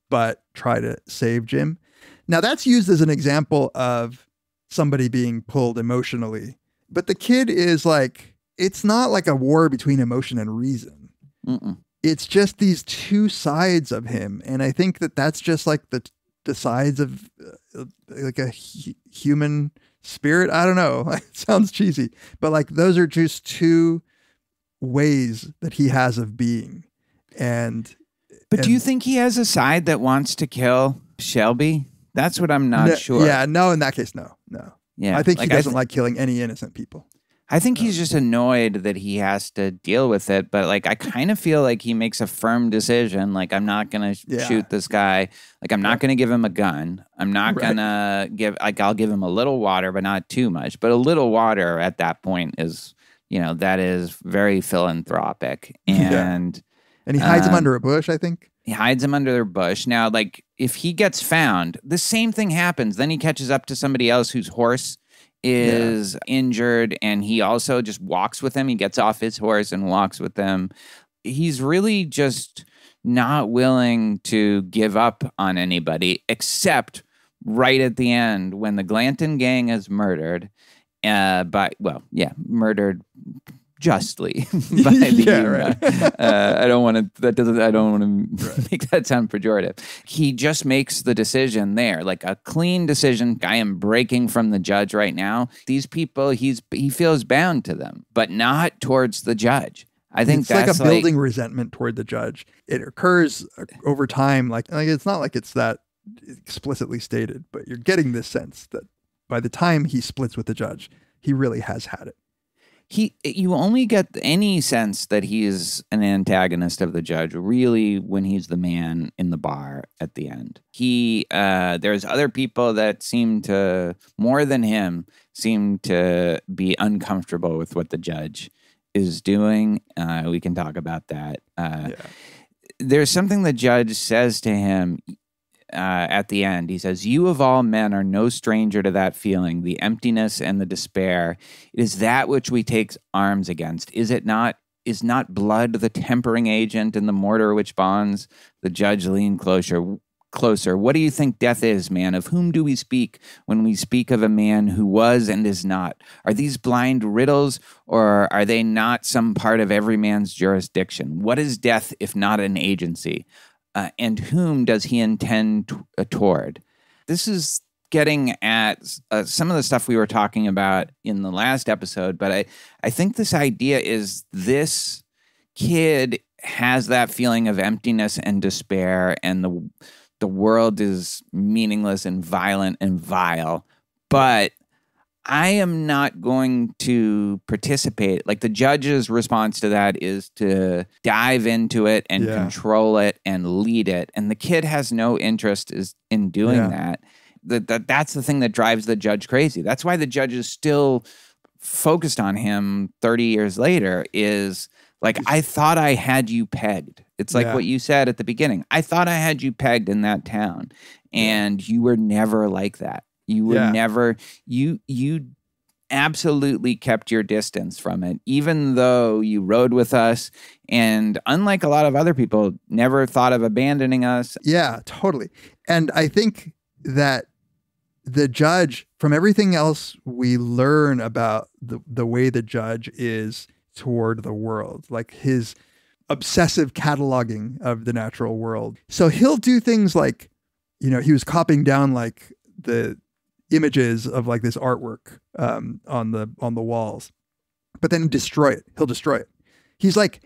but try to save Jim. Now, that's used as an example of somebody being pulled emotionally, but the kid is like, it's not like a war between emotion and reason. Mm-mm. It's just these two sides of him. And I think that that's just like the sides of like a human spirit. I don't know. It sounds cheesy, but like, those are just two ways that he has of being. But do you think he has a side that wants to kill Shelby? That's what I'm not sure. Yeah, no, in that case, no. Yeah, I think he doesn't like killing any innocent people. I think he's just annoyed that he has to deal with it. But like, I kind of feel like he makes a firm decision. Like, I'm not going to shoot this guy. Like, I'm not going to give him a gun. I'm not going to I'll give him a little water, but not too much. But a little water at that point is, that is very philanthropic. And he hides him under a bush, I think. He hides him under a bush. Now, like, if he gets found, the same thing happens. Then he catches up to somebody else whose horse is injured, and he also just walks with him. He gets off his horse and walks with them. He's really just not willing to give up on anybody, except right at the end when the Glanton gang is murdered murdered justly by the I don't want to make that sound pejorative. He just makes the decision there, like a clean decision. I am breaking from the judge right now. These people, he feels bound to them, but not towards the judge. I think it's that's like a building resentment toward the judge. It occurs over time. Like it's not like it's that explicitly stated, but you're getting this sense that by the time he splits with the judge, he really has had it. You only get any sense that he is an antagonist of the judge really when he's the man in the bar at the end. There's other people that seem to, more than him, seem to be uncomfortable with what the judge is doing. We can talk about that. There's something the judge says to him at the end. He says, "You of all men are no stranger to that feeling, the emptiness and the despair. It is that which we take arms against. Is it not? Is not blood the tempering agent and the mortar which bonds?" The judge leaned closer. What do you think death is, man? Of whom do we speak when we speak of a man who was and is not? Are these blind riddles, or are they not some part of every man's jurisdiction? What is death if not an agency? And whom does he intend toward? This is getting at some of the stuff we were talking about in the last episode, but I think this idea is this kid has that feeling of emptiness and despair, and the world is meaningless and violent and vile, but I am not going to participate. Like, the judge's response to that is to dive into it and control it and lead it. And the kid has no interest in doing that. That's the thing that drives the judge crazy. That's why the judge is still focused on him 30 years later, is like, I thought I had you pegged. It's like what you said at the beginning. I thought I had you pegged in that town, and you were never like that. You were never, you absolutely kept your distance from it, even though you rode with us. And unlike a lot of other people, never thought of abandoning us. Yeah, totally. And I think that the judge, from everything else we learn about the way the judge is toward the world, like his obsessive cataloging of the natural world. So he'll do things like, you know, he was copying down like the images of like this artwork on the walls, but then destroy it. He'll destroy it. He's like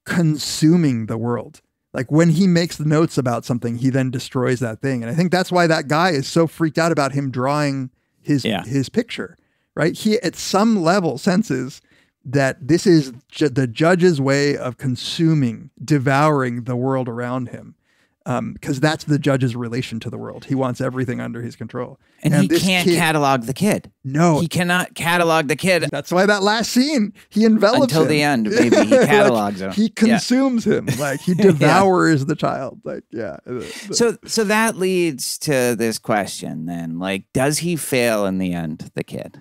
consuming the world. Like when he makes the notes about something, he then destroys that thing. And I think that's why that guy is so freaked out about him drawing his picture, right? He at some level senses that this is the judge's way of consuming, devouring the world around him. Because that's the judge's relation to the world. He wants everything under his control. And he can't catalog the kid. No. He cannot catalog the kid. That's why that last scene, he envelops Until him. the end, maybe he catalogs him. He consumes him. Like he devours the child. Like, So that leads to this question then. Like, does he fail in the end, the kid?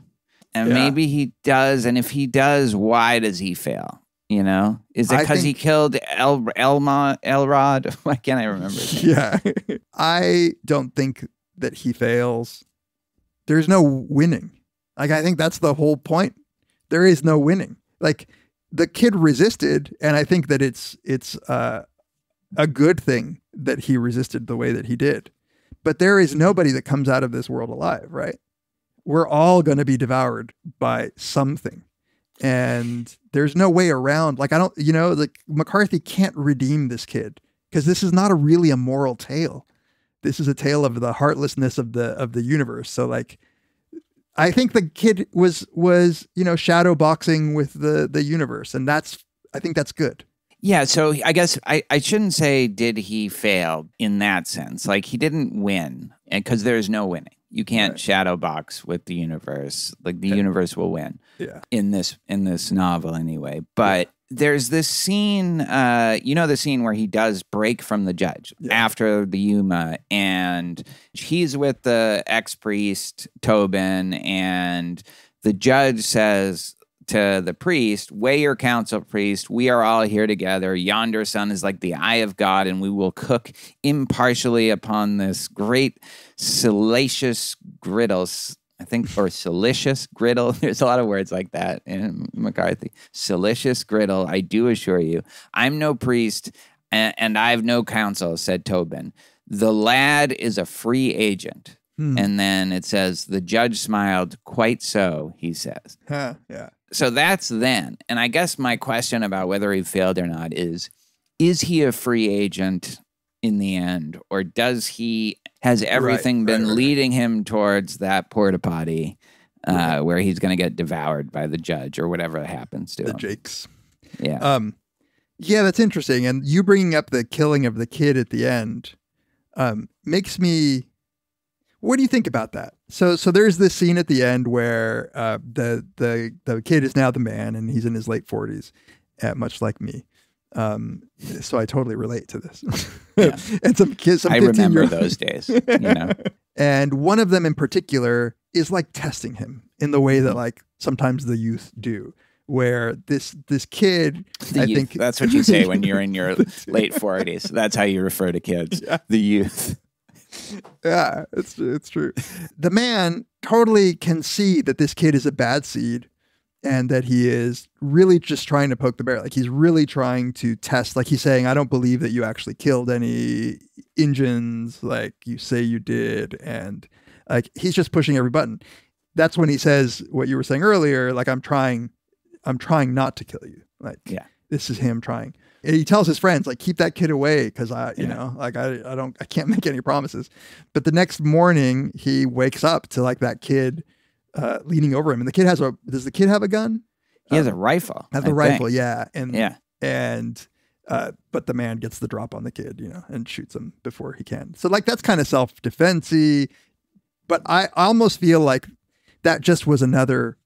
And maybe he does. And if he does, why does he fail? You know, is it because he killed Elrod? Why can't I remember his name? Yeah. I don't think that he fails. There's no winning. Like, I think that's the whole point. There is no winning. Like, the kid resisted, and I think that it's a good thing that he resisted the way that he did. But there is nobody that comes out of this world alive, right? We're all going to be devoured by something. And there's no way around. Like, like McCarthy can't redeem this kid because this is not really a moral tale. This is a tale of the heartlessness of the universe. So like, I think the kid was, shadow boxing with the universe. And I think that's good. Yeah. So I guess I shouldn't say, did he fail in that sense? Like he didn't win because there's no winning. You can't shadow box with the universe. Like the universe will win in this novel anyway. But there's this scene, the scene where he does break from the judge after the Yuma, and he's with the ex-priest Tobin, and the judge says to the priest, "Weigh your counsel, priest. We are all here together. Yonder sun is like the eye of God, and we will cook impartially upon this great salacious griddle." I think, or silicious griddle. There's a lot of words like that in McCarthy. Silicious griddle, I do assure you. I'm no priest, and I've no counsel, said Tobin. The lad is a free agent. And then it says, the judge smiled, quite so, he says. So that's then. And I guess my question about whether he failed or not is he a free agent in the end? Or has everything been leading him towards that porta potty where he's going to get devoured by the judge or whatever happens to him? The Jakes. Yeah. Yeah, that's interesting. And you bringing up the killing of the kid at the end makes me... What do you think about that? So there's this scene at the end where the kid is now the man and he's in his late 40s, much like me. So I totally relate to this. And some kids, I remember those days. And one of them in particular is like testing him in the way that like sometimes the youth do. Where this kid, I think that's what you say when you're in your late 40s. That's how you refer to kids, the youth. Yeah, it's true. The man totally can see that this kid is a bad seed and that he is really just trying to poke the bear. Like he's really trying to test, like he's saying, I don't believe that you actually killed any Injuns like you say you did. And like, he's just pushing every button. That's when he says what you were saying earlier, like, I'm trying not to kill you. Like, this is him trying. And he tells his friends, like, keep that kid away because I can't make any promises. But the next morning he wakes up to like that kid leaning over him. And the kid does the kid have a gun? He has a rifle. Has a rifle, yeah. And but the man gets the drop on the kid, and shoots him before he can. So like, that's kind of self-defense-y. But I almost feel like that just was another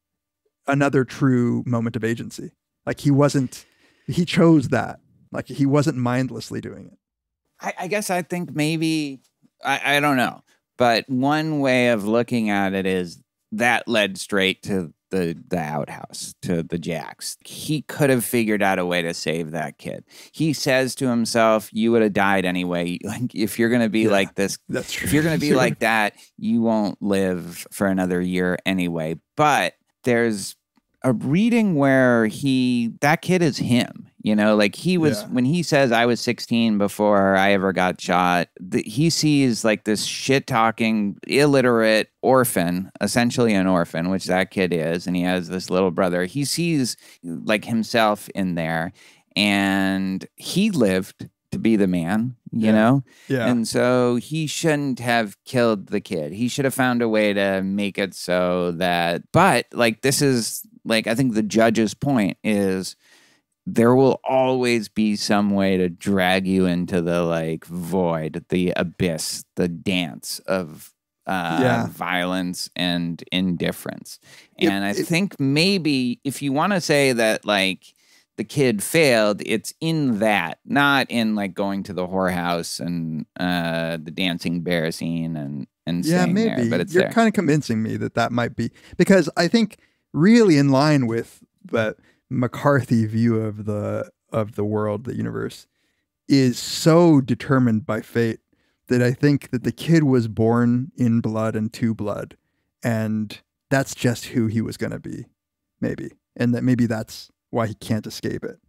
true moment of agency. Like he chose that. Like he wasn't mindlessly doing it. I guess I think maybe, I don't know. But one way of looking at it is that led straight to the outhouse, to the Jacks. He could have figured out a way to save that kid. He says to himself, you would have died anyway. Like, if you're going to be like this, That's true. if you're going to be like that, you won't live for another year anyway. But there's a reading where that kid is him. You know, like he was, when he says I was 16 before I ever got shot, he sees like this shit-talking, illiterate orphan, essentially an orphan, which that kid is, and he has this little brother. He sees like himself in there, and he lived to be the man, you know? Yeah. And so he shouldn't have killed the kid. He should have found a way to make it so that, but like this is, like, I think the judge's point is, there will always be some way to drag you into the like void, the abyss, the dance of violence and indifference. And I think maybe if you want to say that like the kid failed, it's in that, not in like going to the whorehouse and the dancing bear scene and staying maybe. there. But it's You're kind of convincing me that might be, because I think really in line with the McCarthy view of the world, the universe, is so determined by fate that I think that the kid was born in blood and to blood, and that's just who he was going to be, maybe, and that maybe that's why he can't escape it.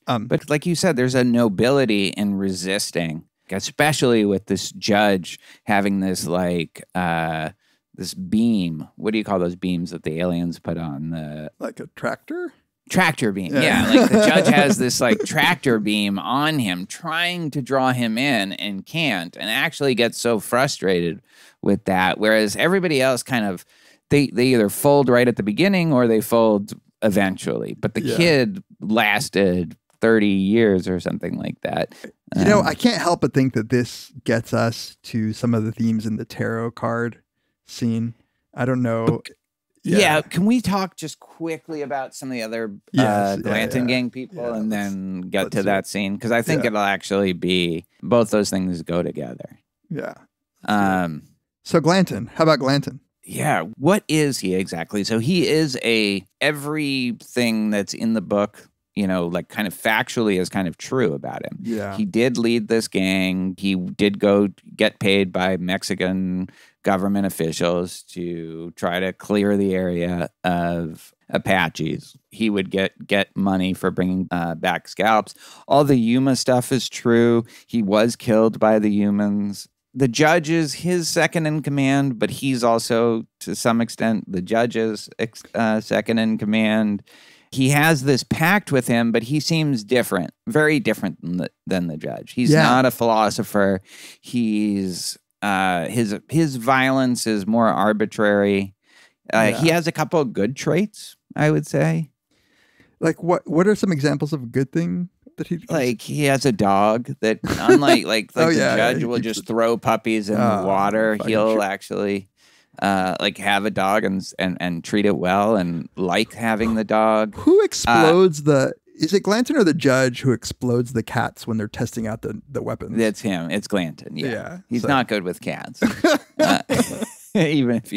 But like you said, there's a nobility in resisting, especially with this judge having this like this beam. What do you call those beams that the aliens put on? Like a tractor? Tractor beam, yeah. Like the judge has this like tractor beam on him, trying to draw him in and can't, and actually gets so frustrated with that. Whereas everybody else kind of, they either fold right at the beginning or they fold eventually. But the kid lasted 30 years or something like that. You know, I can't help but think that this gets us to some of the themes in the tarot card scene. I don't know. Yeah, can we talk just quickly about some of the other Glanton gang people and then get to that scene? Because I think it'll actually be, both those things go together. Yeah. So Glanton, how about Glanton? Yeah, what is he exactly? So he is everything that's in the book, you know, like kind of factually is kind of true about him. Yeah. He did lead this gang. He did go get paid by Mexican government officials to try to clear the area of Apaches. He would get money for bringing back scalps. All the Yuma stuff is true. He was killed by the humans. The judge is his second in command, but he's also, to some extent, the judge's second in command. He has this pact with him, but he seems different, very different than the judge. He's not a philosopher. He's his violence is more arbitrary. He has a couple of good traits, I would say. Like what are some examples of a good thing that he does? Like he has a dog that, unlike the judge will just throw puppies in the water. He'll actually like have a dog and treat it well and like having the dog. Who explodes is it Glanton or the judge who explodes the cats when they're testing out the weapons? It's him. It's Glanton. Yeah. He's not good with cats. Even if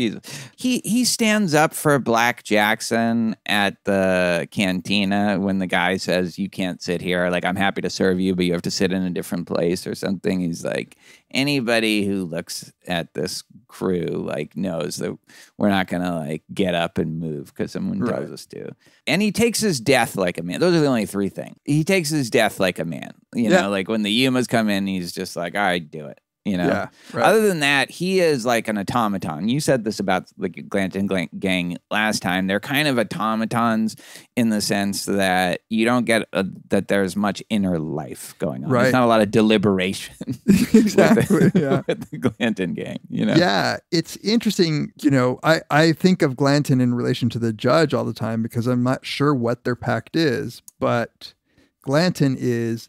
he stands up for Black Jackson at the cantina when the guy says, you can't sit here. Like, I'm happy to serve you, but you have to sit in a different place or something. He's like, anybody who looks at this crew like knows that we're not going to like get up and move because someone tells us to. And he takes his death like a man. Those are the only three things. He takes his death like a man. You know, like when the Yumas come in, he's just like, all right, do it. You know, other than that, he is like an automaton. You said this about the Glanton gang last time. They're kind of automatons in the sense that you don't get that there's much inner life going on. There's not a lot of deliberation. Exactly. with the Glanton gang. You know. Yeah, it's interesting. You know, I think of Glanton in relation to the judge all the time because I'm not sure what their pact is, but Glanton is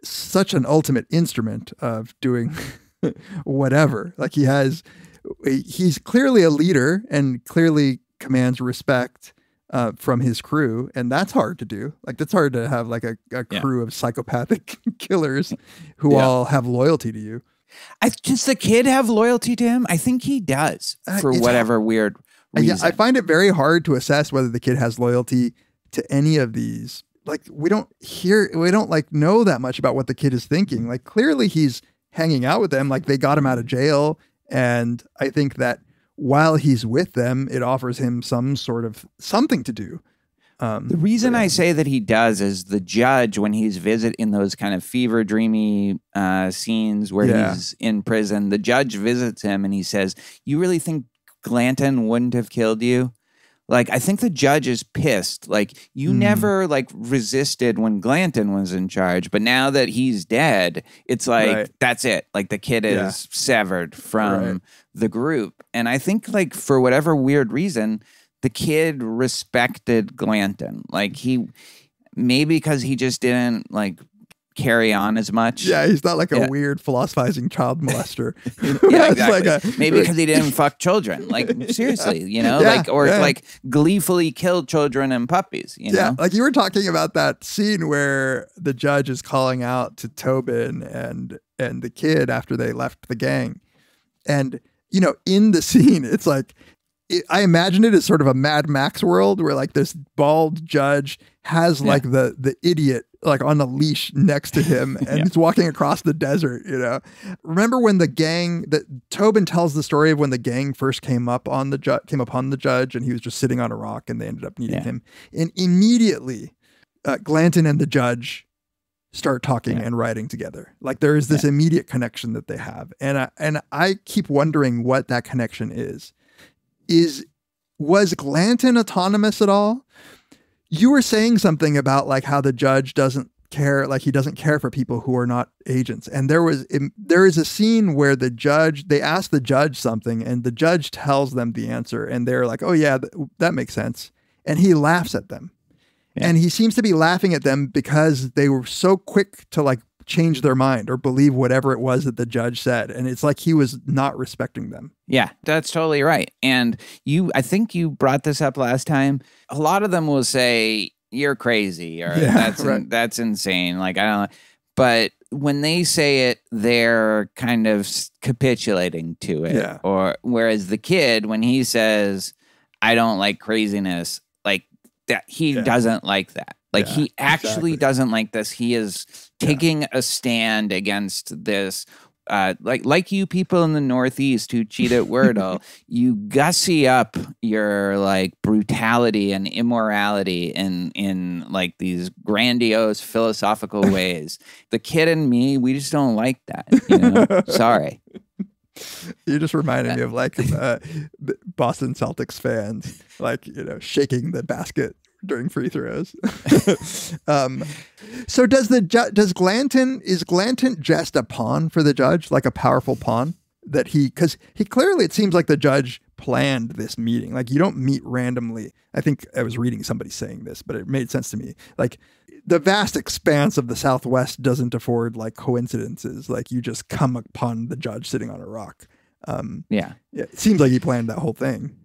such an ultimate instrument of doing whatever. Like he's clearly a leader and clearly commands respect, from his crew, and that's hard to do. Like that's hard to have like a crew of psychopathic killers who all have loyalty to you. Does the kid have loyalty to him? I think he does for whatever weird reason. Yeah, I find it very hard to assess whether the kid has loyalty to any of these. Like we don't like know that much about what the kid is thinking. Like clearly he's hanging out with them. Like they got him out of jail, and I think that while he's with them, it offers him some sort of something to do. The reason I say that he does is the judge, when he's in those kind of fever dreamy scenes where he's in prison, the judge visits him and he says, "You really think Glanton wouldn't have killed you?" Like, I think the judge is pissed. Like, you never like resisted when Glanton was in charge, but now that he's dead, it's like, that's it. Like the kid is severed from the group. And I think like for whatever weird reason, the kid respected Glanton. Like maybe because he just didn't like carry on as much. Yeah, he's not like a weird philosophizing child molester. Yeah, exactly. Maybe because he didn't fuck children. Like seriously, you know, like gleefully killed children and puppies. You know, like you were talking about that scene where the judge is calling out to Tobin and the kid after they left the gang, and you know, in the scene, it's like I imagine it as sort of a Mad Max world where like this bald judge has like the idiot like on a leash next to him and he's walking across the desert, you know. Remember when Tobin tells the story of when the gang first came upon the judge and he was just sitting on a rock and they ended up needing him. And immediately Glanton and the judge start talking and writing together. Like there is this immediate connection that they have. And I keep wondering what that connection is. Was Glanton autonomous at all? You were saying something about like how the judge doesn't care, like he doesn't care for people who are not agents. And there is a scene where they ask the judge something and the judge tells them the answer and they're like, "Oh yeah, that makes sense." And he laughs at them. Yeah. And he seems to be laughing at them because they were so quick to like change their mind or believe whatever it was that the judge said. And it's like he was not respecting them. Yeah, that's totally right. And I think you brought this up last time. A lot of them will say, "You're crazy," or that's insane. Like, I don't know. But when they say it, they're kind of capitulating to it. Yeah. Or whereas the kid, when he says, "I don't like craziness," like that, he doesn't like that. Like he actually doesn't like this. He is taking a stand against this. Like you people in the Northeast who cheat at Wordle, you gussy up your like brutality and immorality in like these grandiose philosophical ways. The kid and me, we just don't like that. You know? Sorry. You just reminded me of like Boston Celtics fans, like, you know, shaking the basket during free throws. So is Glanton just a pawn for the judge, like a powerful pawn because he clearly, it seems like the judge planned this meeting. Like you don't meet randomly. I think I was reading somebody saying this, but it made sense to me. Like the vast expanse of the Southwest doesn't afford like coincidences. Like you just come upon the judge sitting on a rock. It seems like he planned that whole thing.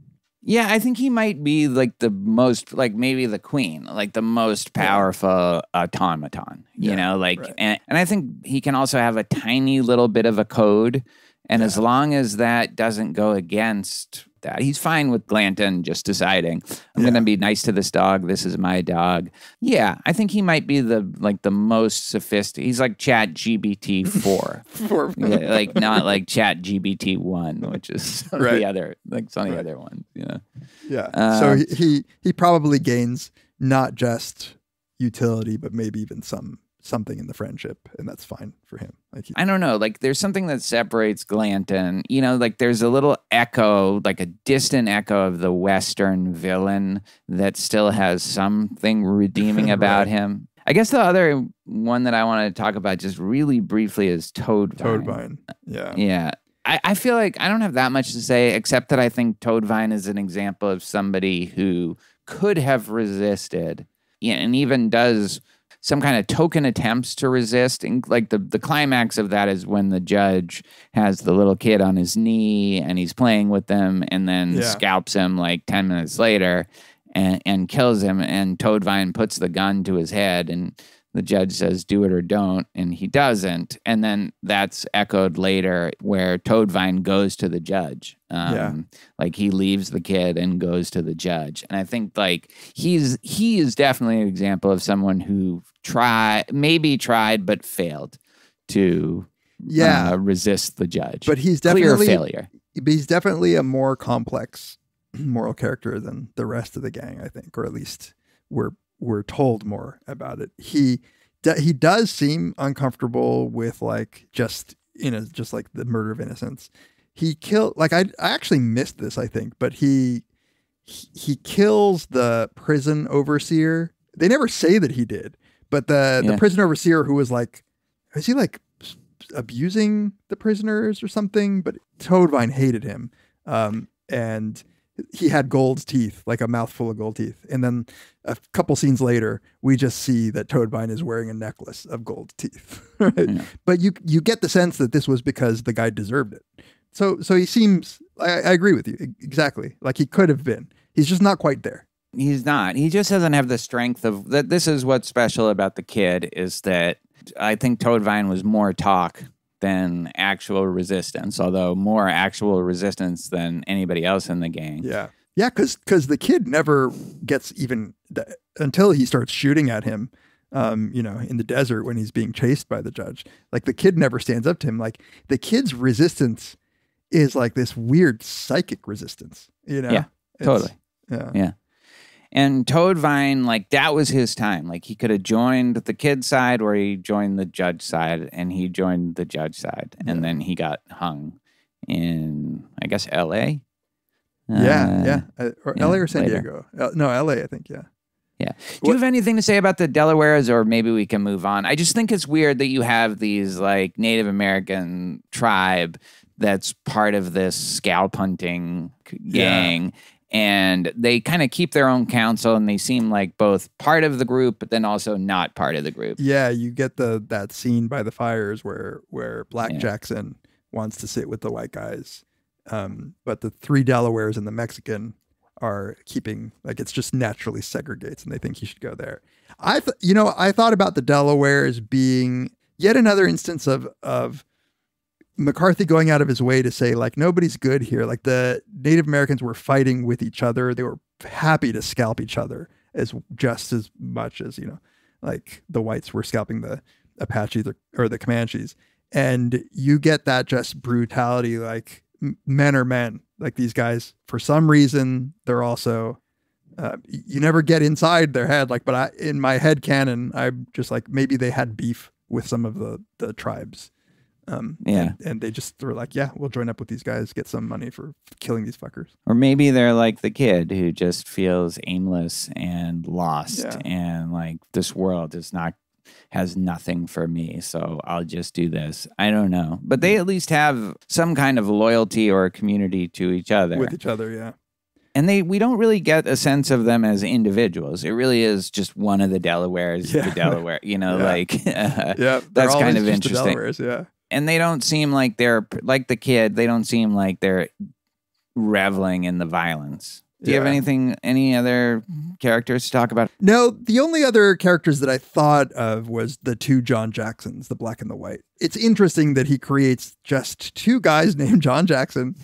Yeah, I think he might be like the most, like maybe the queen, like the most powerful automaton, you know, like, and I think he can also have a tiny little bit of a code. And as long as that doesn't go against that, he's fine with Glanton just deciding, I'm going to be nice to this dog. This is my dog. Yeah, I think he might be the most sophisticated. He's like Chat GBT 4. Like not like Chat GBT 1, which is some of the other, like some of the other ones, you know? Yeah. So he probably gains not just utility, but maybe even something in the friendship, and that's fine for him. Like I don't know, like there's something that separates Glanton, you know, like there's a little echo, like a distant echo of the Western villain that still has something redeeming about him. I guess the other one that I want to talk about just really briefly is Toadvine. Yeah. I feel like I don't have that much to say, except that I think Toadvine is an example of somebody who could have resisted, and even does some kind of token attempts to resist. And like the climax of that is when the judge has the little kid on his knee and he's playing with them and then scalps him like 10 minutes later. and kills him. And Toadvine puts the gun to his head, and the judge says, do it or don't, and he doesn't. And then that's echoed later where Toadvine goes to the judge. Like he leaves the kid and goes to the judge. And I think like he is definitely an example of someone who maybe tried but failed to resist the judge. But he's definitely clear failure. He's definitely a more complex moral character than the rest of the gang, I think, or at least we're told more about it. He does seem uncomfortable with like just like the murder of innocents. He killed, like I actually missed this, I think, but he kills the prison overseer. They never say that he did, but the prison overseer who was like, is he like abusing the prisoners or something? But Toadvine hated him, and he had gold teeth, like a mouthful of gold teeth. And then a couple scenes later, we just see that Toadvine is wearing a necklace of gold teeth. Right? Yeah. But you get the sense that this was because the guy deserved it. So he seems, I agree with you, exactly. Like he could have been. He's just not quite there. He's not. He just doesn't have the strength of that. This is what's special about the kid is that I think Toadvine was more talk than actual resistance, although more actual resistance than anybody else in the gang. Yeah. Yeah, because the kid never gets even until he starts shooting at him, in the desert when he's being chased by the judge. Like the kid never stands up to him. Like the kid's resistance is like this weird psychic resistance, Yeah, totally. Yeah. And Toadvine, like that was his time. Like he could have joined the kid side or he joined the judge side, and he joined the judge side. And then he got hung in, I guess, L.A.? Or L.A. or San Diego. No, L.A., I think, yeah. Yeah. Do you have anything to say about the Delawares, or maybe we can move on? I just think it's weird that you have these like Native American tribe that's part of this scalp hunting gang. And they kind of keep their own counsel, and they seem like both part of the group, but then also not part of the group. Yeah, you get that scene by the fires where Black Jackson wants to sit with the white guys, but the three Delawares and the Mexican are keeping, like, it's just naturally segregates, and they think he should go there. I thought about the Delawares being yet another instance of McCarthy going out of his way to say, like, nobody's good here. Like the Native Americans were fighting with each other. They were happy to scalp each other just as much as, like the whites were scalping the Apaches or the Comanches. And you get that just brutality, like men are men. Like these guys, for some reason, they're also, you never get inside their head. Like, but in my head canon, I'm just like, maybe they had beef with some of the tribes. And they just were like, yeah, we'll join up with these guys, get some money for killing these fuckers. Or maybe they're like the kid who just feels aimless and lost, and like this world has nothing for me, so I'll just do this. I don't know, but they at least have some kind of loyalty or community to each other. With each other, yeah. And we don't really get a sense of them as individuals. It really is just one of the Delawares, the Delaware, that's kind of interesting. Yeah. And they don't seem like they're, like the kid, they don't seem like they're reveling in the violence. Do you have any other characters to talk about? No, the only other characters that I thought of was the two John Jacksons, the black and the white. It's interesting that he creates just two guys named John Jackson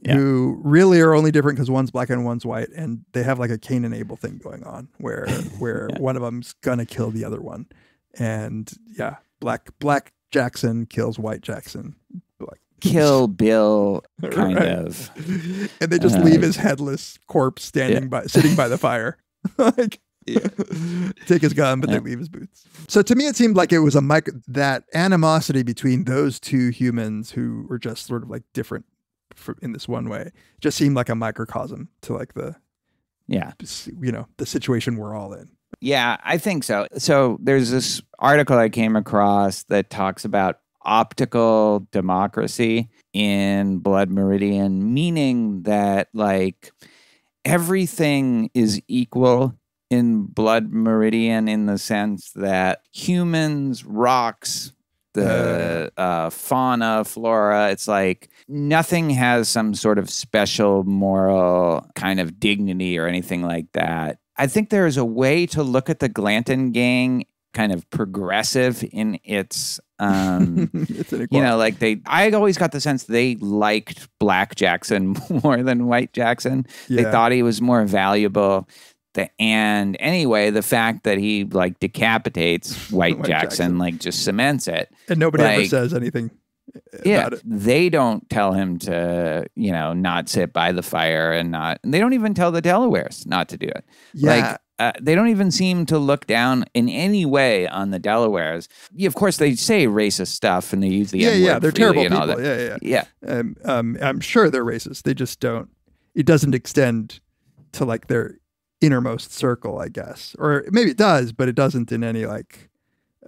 who really are only different because one's black and one's white. And they have like a Cain and Abel thing going on where one of them's going to kill the other one. And black Jackson kills white Jackson. Kill Bill, kind of. And they just leave his headless corpse sitting by the fire. Take his gun, but they leave his boots. So to me, it seemed like it was that animosity between those two humans who were just sort of like different in this one way just seemed like a microcosm to like the situation we're all in. Yeah, I think so. So there's this article I came across that talks about optical democracy in Blood Meridian, meaning that like everything is equal in Blood Meridian in the sense that humans, rocks, the fauna, flora. It's like nothing has some sort of special moral kind of dignity or anything like that. I think there is a way to look at the Glanton gang kind of progressive in its It's an you know, like I always got the sense they liked Black Jackson more than White Jackson. They Yeah. thought he was more valuable. And anyway, the fact that he like decapitates White Jackson like just cements it. And nobody ever Like, says anything yeah, about it. they don't tell him to, you know, not sit by the fire and they don't even tell the Delawares not to do it. Yeah. They don't even seem to look down in any way on the Delawares. Yeah, of course, they say racist stuff and they use the N-word Yeah, they're freely terrible and all people. that. Yeah. I'm sure they're racist. They just don't. It doesn't extend to like their innermost circle, I guess, or maybe it does, but it doesn't in any like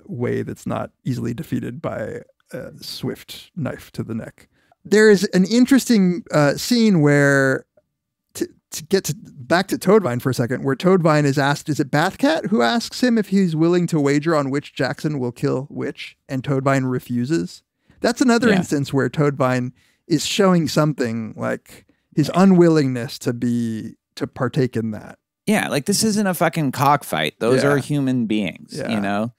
way that's not easily defeated by a swift knife to the neck. There is an interesting scene where to get back to Toadvine for a second, where Toadvine is asked, is it Bathcat who asks him if he's willing to wager on which Jackson will kill which, and Toadvine refuses. That's another instance where Toadvine is showing something like his unwillingness to partake in that. Yeah, like this isn't a fucking cockfight. Those Yeah. are human beings, Yeah. you know?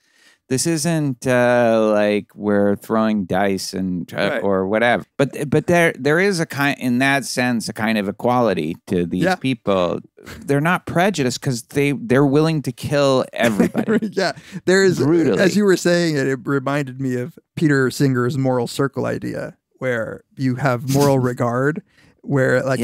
This isn't like we're throwing dice and Right. or whatever. But there is a kind, in that sense, a kind of equality to these Yeah. people. They're not prejudiced because they're willing to kill everybody. Yeah, there's Brutally. as you were saying it reminded me of Peter Singer's moral circle idea, where you have moral regard, where like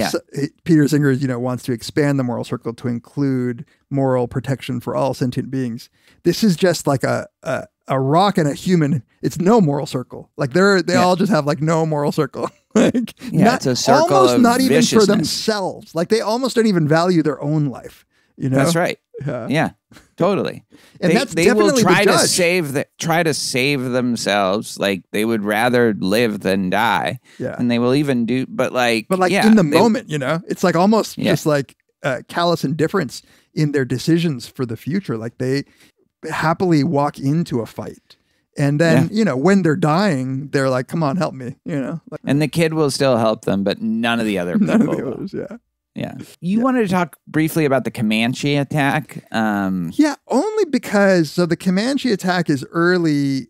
Peter Singer, you know, wants to expand the moral circle to include moral protection for all sentient beings. This is just like a rock and a human. It's no moral circle. Like they all just have like no moral circle. Like it's a circle almost of not even for viciousness. themselves. Like they almost don't even value their own life. You know, That's right. Yeah. Yeah, totally. And they, that's they will definitely the try to judge. try to save themselves. Like they would rather live than die. Yeah. And they will even do, but in the moment, you know, it's like almost just like callous indifference in their decisions for the future. Like they happily walk into a fight. And then, you know, when they're dying, they're like, come on, help me, you know. Like, and the kid will still help them, but none of the other people. none of the will. others, yeah. Yeah. You wanted to talk briefly about the Comanche attack. Yeah, only because the Comanche attack is early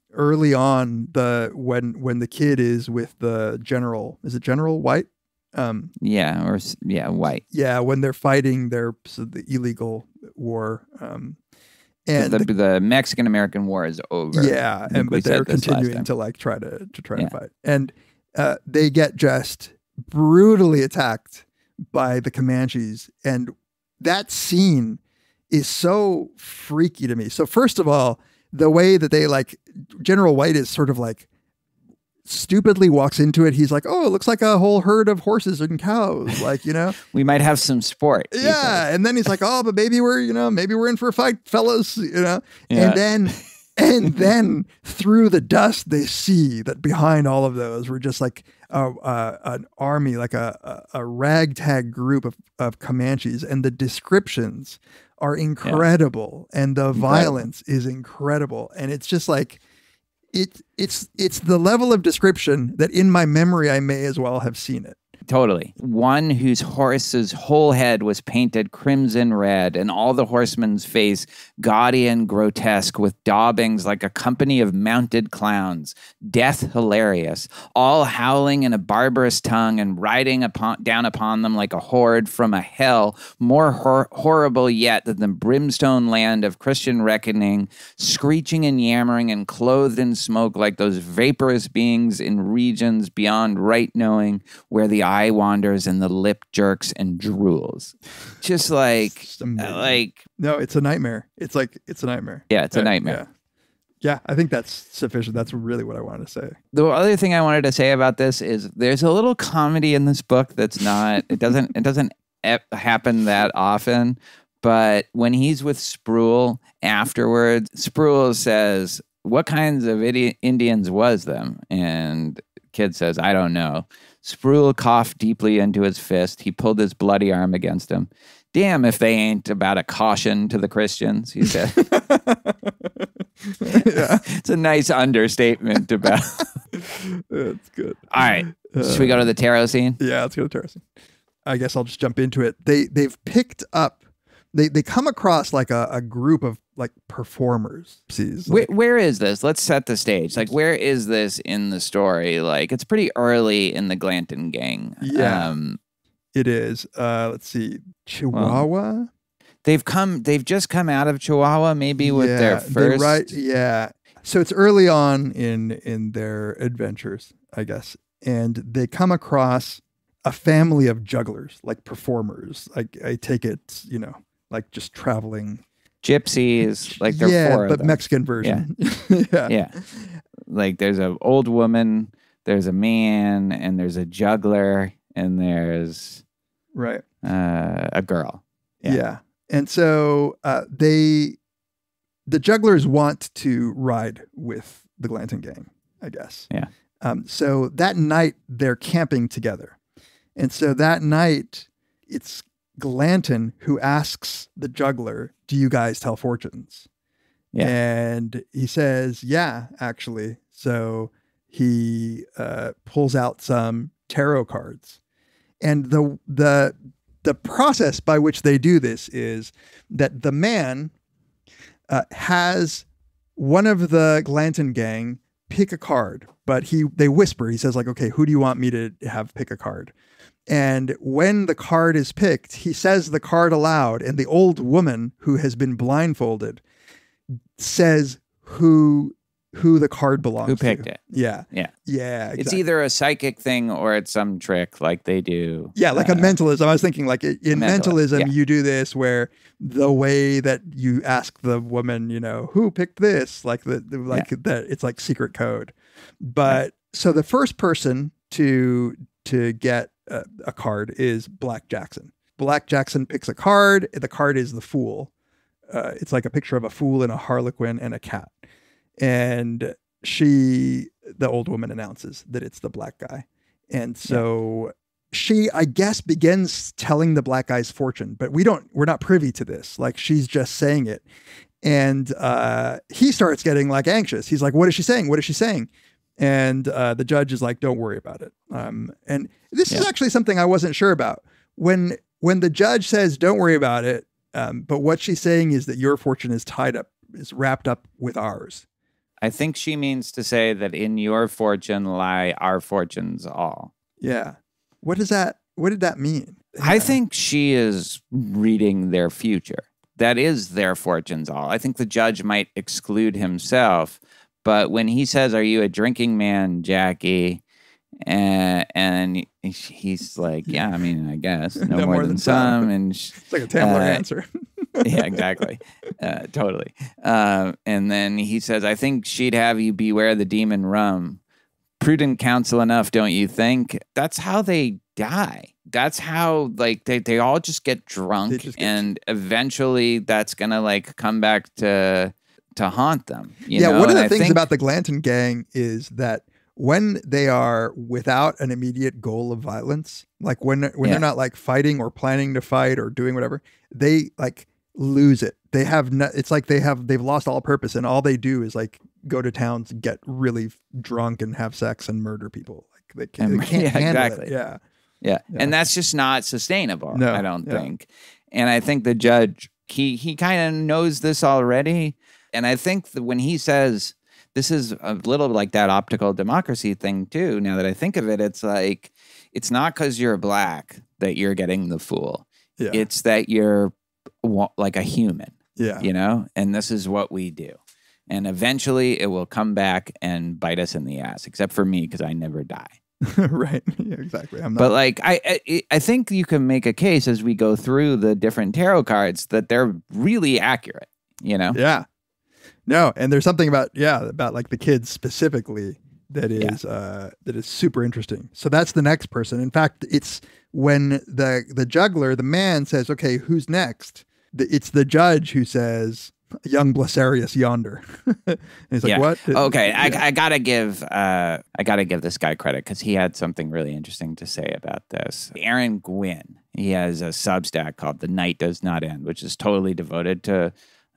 on when the kid is with the general. Is it General White? White. Yeah, when they're fighting the illegal war. And the Mexican American War is over. Yeah, but they're continuing to like try to fight, and they get just brutally attacked by the Comanches, and that scene is so freaky to me. So first of all, the way that they like General White is sort of like stupidly walks into it. He's like, oh, it looks like a whole herd of horses and cows. Like, you know, we might have some sport. Yeah. And then he's like, oh, but maybe we're in for a fight, fellas, you know? Yeah. And then through the dust, they see that behind all of those were just like an army, like a ragtag group of Comanches. And the descriptions are incredible. Yeah. And the violence is incredible. And it's just like, it's the level of description that in my memory, I may as well have seen it. Totally. One whose horse's whole head was painted crimson red, and all the horsemen's face gaudy and grotesque, with daubings like a company of mounted clowns, death hilarious, all howling in a barbarous tongue and riding down upon them like a horde from a hell more horrible yet than the brimstone land of Christian reckoning, screeching and yammering and clothed in smoke like those vaporous beings in regions beyond right knowing, where the eye wanders and the lip jerks and drools. Just like no, it's a nightmare. It's a nightmare. Yeah, it's a nightmare. Yeah, I think that's sufficient. That's really what I wanted to say. The other thing I wanted to say about this is there's a little comedy in this book that's not, it doesn't happen that often, but when he's with Sproul afterwards, Sproul says, what kinds of Indians was them? And kid says, I don't know. Sproul coughed deeply into his fist. He pulled his bloody arm against him. Damn if they ain't about a caution to the Christians, he said. Yeah. It's a nice understatement about. That's good. All right. Should we go to the tarot scene? Yeah, let's go to terracing. I guess I'll just jump into it. They've picked up. They come across like a group of like performers. Where is this? Let's set the stage. Like, where is this in the story? Like, it's pretty early in the Glanton gang. Yeah, it is. Let's see, Chihuahua. They've just come out of Chihuahua, maybe with their first. Yeah. So it's early on in their adventures, I guess, and they come across a family of jugglers, like performers. Like I take it, like just traveling gypsies. Like there are 4 of but them. Mexican version. Yeah. Like there's an old woman, there's a man, and there's a juggler, and there's right a girl. Yeah. And so the jugglers want to ride with the Glanton gang, I guess. Yeah. So that night they're camping together. And so that night it's Glanton who asks the juggler, do you guys tell fortunes? Yeah. And he says, yeah, actually. So he pulls out some tarot cards. And the process by which they do this is that the man has one of the Glanton gang pick a card, but they whisper. He says like, okay, who do you want me to have pick a card? And when the card is picked, he says the card aloud, and the old woman who has been blindfolded says who the card belongs to. Who picked it? Yeah. Yeah. Yeah. Exactly. It's either a psychic thing or it's some trick like they do. Yeah, like a mentalism. I was thinking like in mentalism, yeah. You do this where the way that you ask the woman, who picked this, that it's like secret code. But so the first person to get a card is Black Jackson. Black Jackson picks a card. The card is the Fool. It's like a picture of a fool and a harlequin and a cat. And the old woman announces that it's the black guy. And so she, I guess, begins telling the black guy's fortune, but we're not privy to this. Like she's just saying it. And he starts getting like anxious. He's like, what is she saying? What is she saying? And the judge is like, don't worry about it. And this is actually something I wasn't sure about. When the judge says, don't worry about it, but what she's saying is that your fortune is wrapped up with ours. I think she means to say that in your fortune lie our fortunes all. Yeah. What did that mean? I think she is reading their future. That is their fortunes all. I think the judge might exclude himself, but when he says, are you a drinking man, Jackie? And he's like, yeah, I mean, I guess no more than some. And it's like a Tamler answer. Yeah, exactly. Totally. And then he says, I think she'd have you beware the demon rum. Prudent counsel enough, don't you think? That's how they die. That's how like they all just get drunk, and eventually that's gonna like come back to haunt them. You know? One of the things about the Glanton gang is that when they are without an immediate goal of violence, like when they're not like fighting or planning to fight or doing whatever, they like lose it. They have it's like they've lost all purpose, and all they do is like go to towns, get really drunk, and have sex and murder people. Like they can't handle it. Yeah. And that's just not sustainable. No, I don't think. And I think the judge he kind of knows this already. And I think that when he says, this is a little like that optical democracy thing too. Now that I think of it, it's like, it's not because you're black that you're getting the fool. Yeah. It's that you're like a human, you know, and this is what we do. And eventually it will come back and bite us in the ass, except for me, because I never die. Right. Yeah, exactly. I'm not. But like, I think you can make a case as we go through the different tarot cards that they're really accurate, you know? Yeah. No, and there's something about like the kids specifically that is super interesting. So that's the next person. In fact, it's when the juggler, the man says, okay, who's next? It's the judge who says, young Blasarius yonder. And he's like, what? Okay, I gotta give this guy credit because he had something really interesting to say about this. Aaron Gwynn, he has a Substack called "The Night Does Not End," which is totally devoted to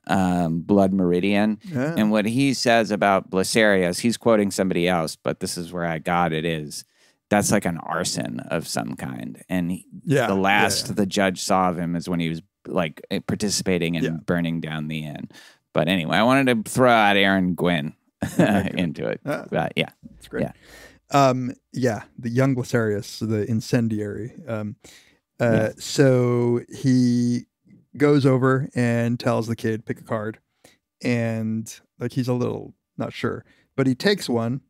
Blood Meridian. Yeah. And what he says about Blasarius, he's quoting somebody else, but this is where I got it, is that's like an arson of some kind. And the last the judge saw of him is when he was like participating in burning down the inn. But anyway, I wanted to throw out Aaron Gwynn into it. But yeah, it's great. The young Blasarius, the incendiary. So he goes over and tells the kid, pick a card. And like, he's a little not sure, but he takes one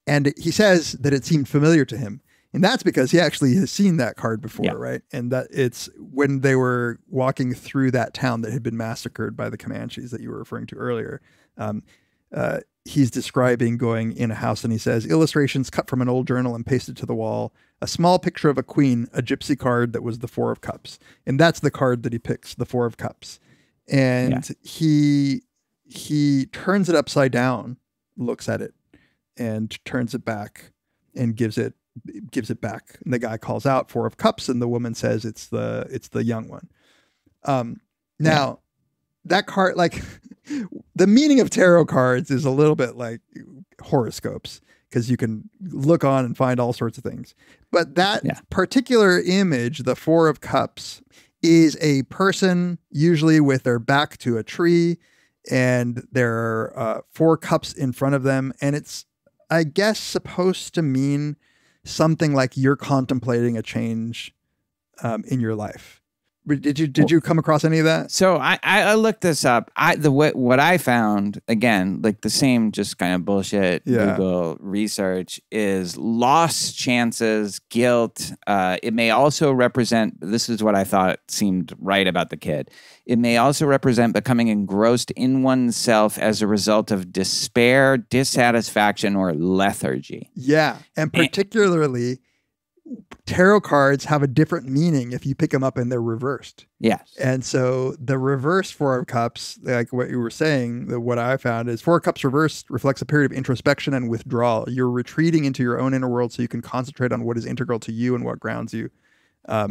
and he says that it seemed familiar to him. And that's because he actually has seen that card before, right? And that it's when they were walking through that town that had been massacred by the Comanches that you were referring to earlier. He's describing going in a house and he says, illustrations cut from an old journal and pasted to the wall, a small picture of a queen, a gypsy card that was the 4 of cups. And that's the card that he picks, the 4 of cups. And he turns it upside down, looks at it and turns it back and gives it back. And the guy calls out 4 of cups and the woman says it's the young one. Now that card, like the meaning of tarot cards is a little bit like horoscopes because you can look on and find all sorts of things. But that particular image, the 4 of cups, is a person usually with their back to a tree and there are 4 cups in front of them. And it's, I guess, supposed to mean something like you're contemplating a change in your life. Did you come across any of that? So I looked this up. What I found, again, like the same just kind of bullshit Google research, is lost chances, guilt. It may also represent, this is what I thought seemed right about the kid. It may also represent becoming engrossed in oneself as a result of despair, dissatisfaction, or lethargy. Yeah. And particularly, tarot cards have a different meaning if you pick them up and they're reversed. Yes. And so the reverse 4 of cups, like what you were saying, what I found is 4 of cups reversed reflects a period of introspection and withdrawal. You're retreating into your own inner world so you can concentrate on what is integral to you and what grounds you. I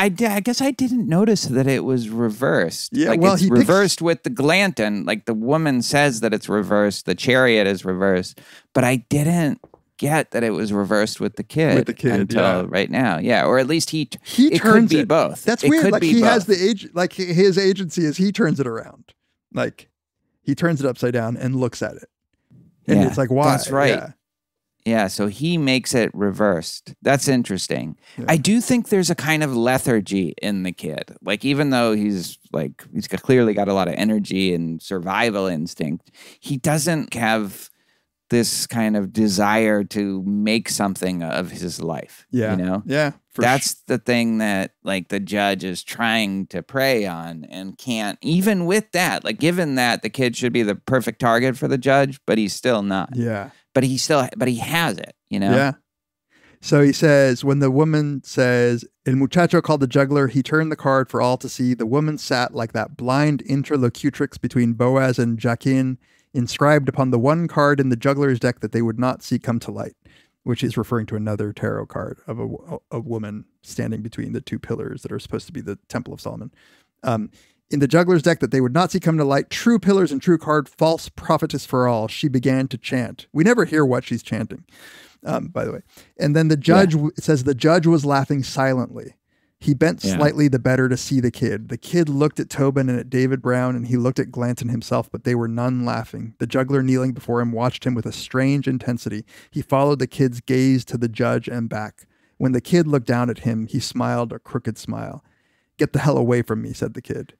guess I didn't notice that it was reversed. Yeah, like well, it's reversed with the Glanton. Like the woman says that it's reversed. The chariot is reversed. But I didn't get that it was reversed with the kid until right now. Yeah, or at least he it turns could be it. both. That's it weird. Could like be he both. has his agency is he turns it around. Like he turns it upside down and looks at it. And it's like, why? That's right. Yeah, so he makes it reversed. That's interesting. Yeah. I do think there's a kind of lethargy in the kid. Like, even though he's clearly got a lot of energy and survival instinct, he doesn't have this kind of desire to make something of his life. Yeah. You know? Yeah. That's the thing that like the judge is trying to prey on and can't. Even with that, like given that the kid should be the perfect target for the judge, but he's still not. Yeah. But he has it, you know? Yeah. So he says, when the woman says, El muchacho called the juggler, he turned the card for all to see. The woman sat like that blind interlocutrix between Boaz and Jachin, inscribed upon the one card in the juggler's deck that they would not see come to light, which is referring to another tarot card of a woman standing between the 2 pillars that are supposed to be the Temple of Solomon. In the juggler's deck that they would not see come to light, true pillars and true card, false prophetess for all, she began to chant. We never hear what she's chanting, by the way. And then the judge, it says the judge was laughing silently. He bent slightly the better to see the kid. The kid looked at Tobin and at David Brown, and he looked at Glanton himself, but they were none laughing. The juggler kneeling before him watched him with a strange intensity. He followed the kid's gaze to the judge and back. When the kid looked down at him, he smiled a crooked smile. Get the hell away from me, said the kid.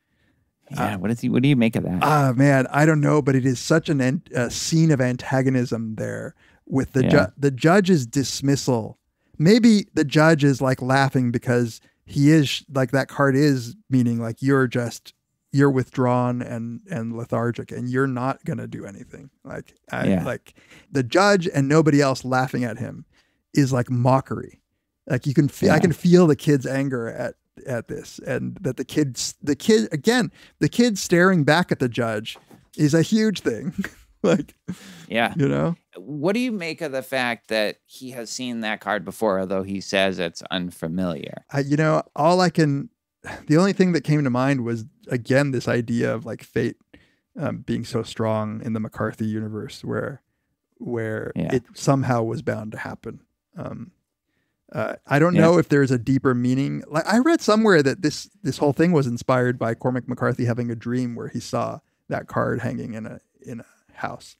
Yeah, what do you make of that? Man, I don't know, but it is such a scene of antagonism there with the judge's dismissal. Maybe the judge is like laughing because he is like, that card is meaning like you're withdrawn and lethargic and you're not going to do anything. Like the judge and nobody else laughing at him is like mockery. Like you can feel, I can feel the kid's anger at this, and that the kid staring back at the judge is a huge thing. Like, yeah. You know? What do you make of the fact that he has seen that card before, although he says it's unfamiliar? The only thing that came to mind was, again, this idea of like fate being so strong in the McCarthy universe where it somehow was bound to happen. I don't know if there's a deeper meaning. Like, I read somewhere that this whole thing was inspired by Cormac McCarthy having a dream where he saw that card hanging in a house.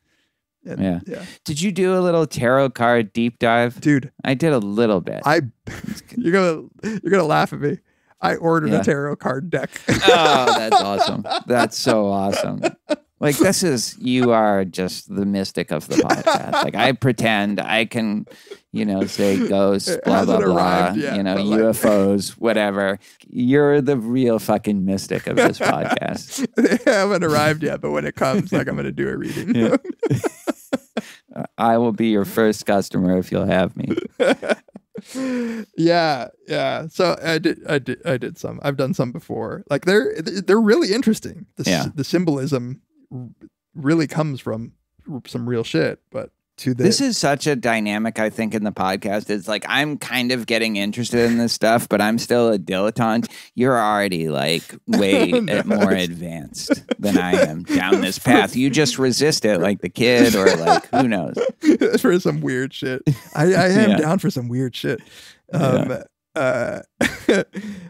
And, Did you do a little tarot card deep dive? Dude, I did a little bit. You're gonna laugh at me. I ordered a tarot card deck. Oh, that's awesome. That's so awesome. Like, you are just the mystic of the podcast. Like, I pretend I can, say ghosts, blah, blah, blah, arrived yet, UFOs, whatever. You're the real fucking mystic of this podcast. They haven't arrived yet, but when it comes, like, I'm going to do a reading. Yeah. I will be your first customer if you'll have me. Yeah. So I did some. I've done some before. Like, they're really interesting. The symbolism really comes from some real shit, but this is such a dynamic, I think, in the podcast. It's like, I'm kind of getting interested in this stuff, but I'm still a dilettante. You're already like way more advanced than I am down this path. You just resist it like the kid, or like, who knows? For some weird shit. I am down for some weird shit. I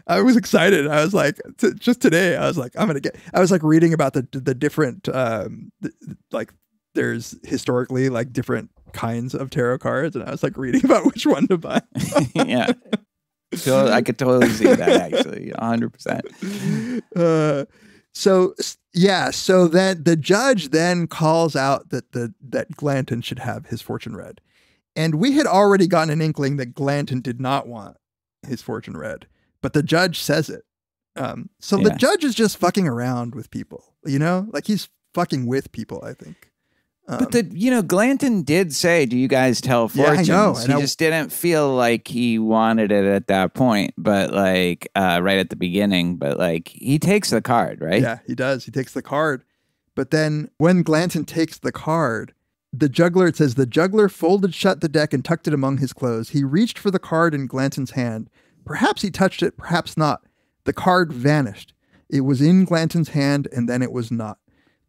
was excited. I was like, just today, I was like, I was like reading about the different, like, there's historically like different kinds of tarot cards, and I was like reading about which one to buy. Yeah. So I could totally see that, actually, 100%. So then the judge then calls out that Glanton should have his fortune read. And we had already gotten an inkling that Glanton did not want his fortune read, but the judge says it. The judge is just fucking around with people, like he's fucking with people, I think. But Glanton did say, "Do you guys tell fortunes?" Yeah, I know. He just didn't feel like he wanted it at that point, but like right at the beginning. But like, he takes the card, right? Yeah, he does. He takes the card. But then when Glanton takes the card, it says, the juggler folded shut the deck and tucked it among his clothes. He reached for the card in Glanton's hand. Perhaps he touched it, perhaps not. The card vanished. It was in Glanton's hand, and then it was not.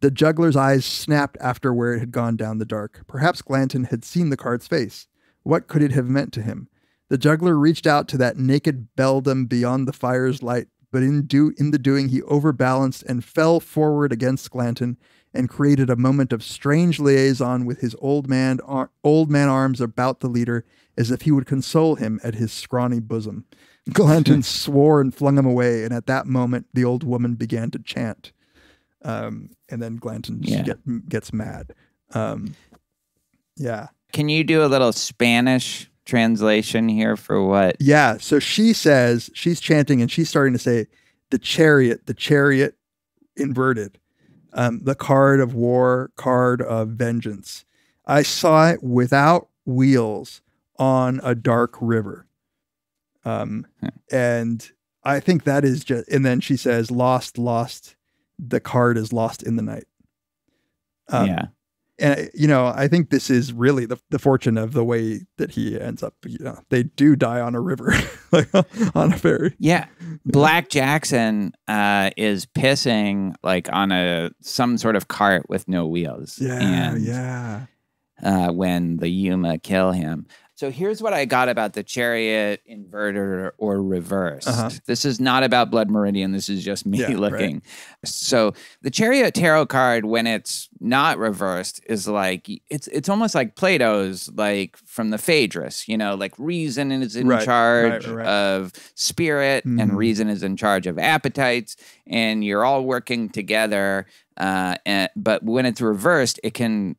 The juggler's eyes snapped after where it had gone down the dark. Perhaps Glanton had seen the card's face. What could it have meant to him? The juggler reached out to that naked beldam beyond the fire's light, but in the doing he overbalanced and fell forward against Glanton and created a moment of strange liaison with his old man arms about the leader, as if he would console him at his scrawny bosom. Glanton swore and flung him away, and at that moment the old woman began to chant. And then Glanton gets mad. Yeah. Can you do a little Spanish translation here for what? Yeah. So she says, she's chanting and she's starting to say, the chariot inverted, the card of war, card of vengeance. I saw it without wheels on a dark river. And I think that is just, and then she says, lost. The card is lost in the night. And, I think this is really the fortune of the way that he ends up. They do die on a river, like on a ferry. Yeah. Black Jackson is pissing like on some sort of cart with no wheels. Yeah. When the Yuma kill him. So here's what I got about the chariot inverted or reversed. This is not about Blood Meridian. This is just me looking. Right. So the chariot tarot card, when it's not reversed, is like, it's almost like Plato's, like from the Phaedrus, like reason is in charge of spirit and reason is in charge of appetites, and you're all working together. But when it's reversed, it can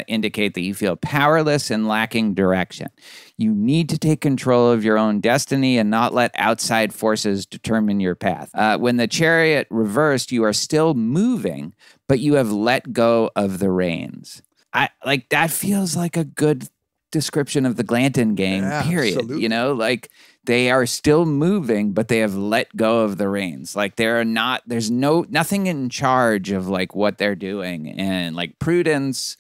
indicate that you feel powerless and lacking direction. You need to take control of your own destiny and not let outside forces determine your path. When the chariot reversed, you are still moving, but you have let go of the reins. That feels like a good description of the Glanton gang, Yeah, period. absolutely. You know, like they are still moving, but they have let go of the reins. Like there's nothing in charge of like what they're doing, and like prudence,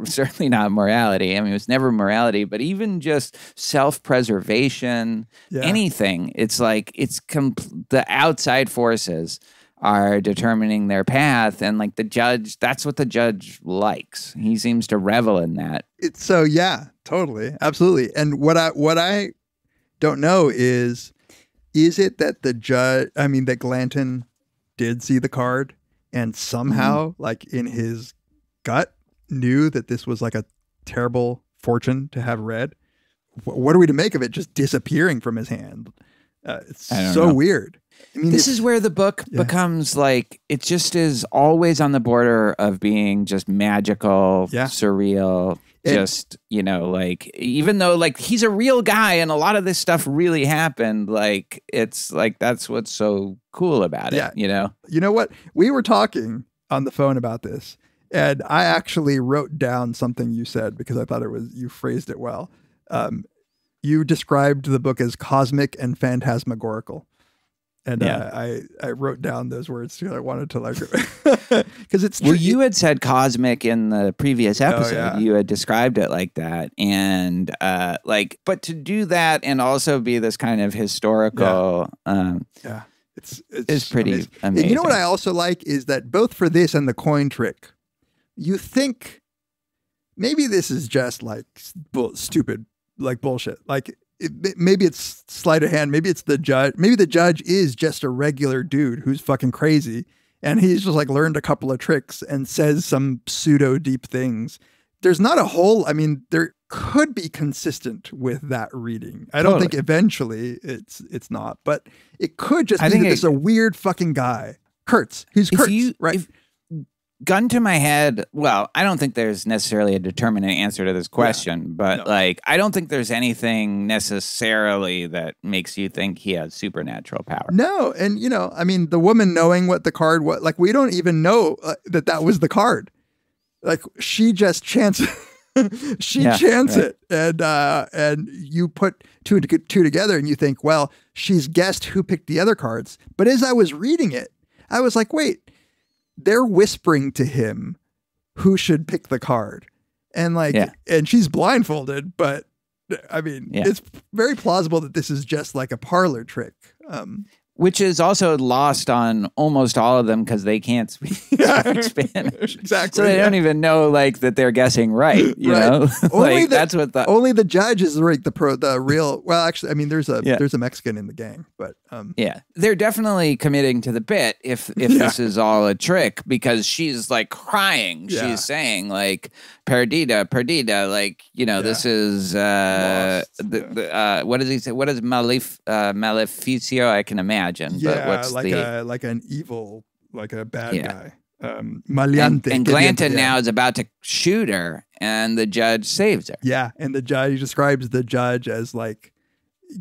certainly not morality. I mean, it was never morality, but even just self-preservation, anything. It's like the outside forces are determining their path, and like the judge, that's what the judge likes. He seems to revel in that. Yeah, totally, absolutely. And what I don't know is it that that Glanton did see the card and somehow like in his gut knew that this was like a terrible fortune to have read? What are we to make of it just disappearing from his hand? It's so weird. I mean, this is where the book becomes like, it just is always on the border of being just magical, surreal, just, you know, like, even though like he's a real guy and a lot of this stuff really happened, like, it's like, that's what's so cool about it, you know? You know what? We were talking on the phone about this, and I actually wrote down something you said because I thought you phrased it well. You described the book as cosmic and phantasmagorical. And I wrote down those words because I wanted to like, because it's true. Well, you had said cosmic in the previous episode. Oh, yeah. You had described it like that, and but to do that and also be this kind of historical, it's pretty amazing. And you know what I also like is that both for this and the coin trick, you think maybe this is just like stupid, like bullshit, like. Maybe it's sleight of hand. Maybe it's the judge. Maybe the judge is just a regular dude who's fucking crazy. And he's just like learned a couple of tricks and says some pseudo deep things. There's not a whole, I mean, there could be consistent with that reading. I don't think eventually it's not, but it could just be that it's a weird fucking guy. Kurtz. He's Kurtz, right? Gun to my head, well, I don't think there's necessarily a determinate answer to this question, but like, I don't think there's anything necessarily that makes you think he has supernatural power. No. And, you know, I mean, the woman knowing what the card was, like, we don't even know that was the card. Like, she just chants it. And you put two together and you think, well, she's guessed who picked the other cards. But as I was reading it, I was like, wait. They're whispering to him who should pick the card. And like, and she's blindfolded, but I mean, it's very plausible that this is just like a parlor trick. Which is also lost on almost all of them because they can't speak Spanish. Exactly. So they don't even know like that they're guessing right. You know, only that's what only the judge is like the real. Well, actually, I mean, there's a Mexican in the gang, but they're definitely committing to the bit if this is all a trick because she's like crying. Yeah. She's saying like perdida, like, you know, this is what does he say? What is maleficio? I can imagine. But what's like an evil, like a bad guy. Maleante. And Glanton now is about to shoot her, and the judge saves her. Yeah, and the judge describes the judge as like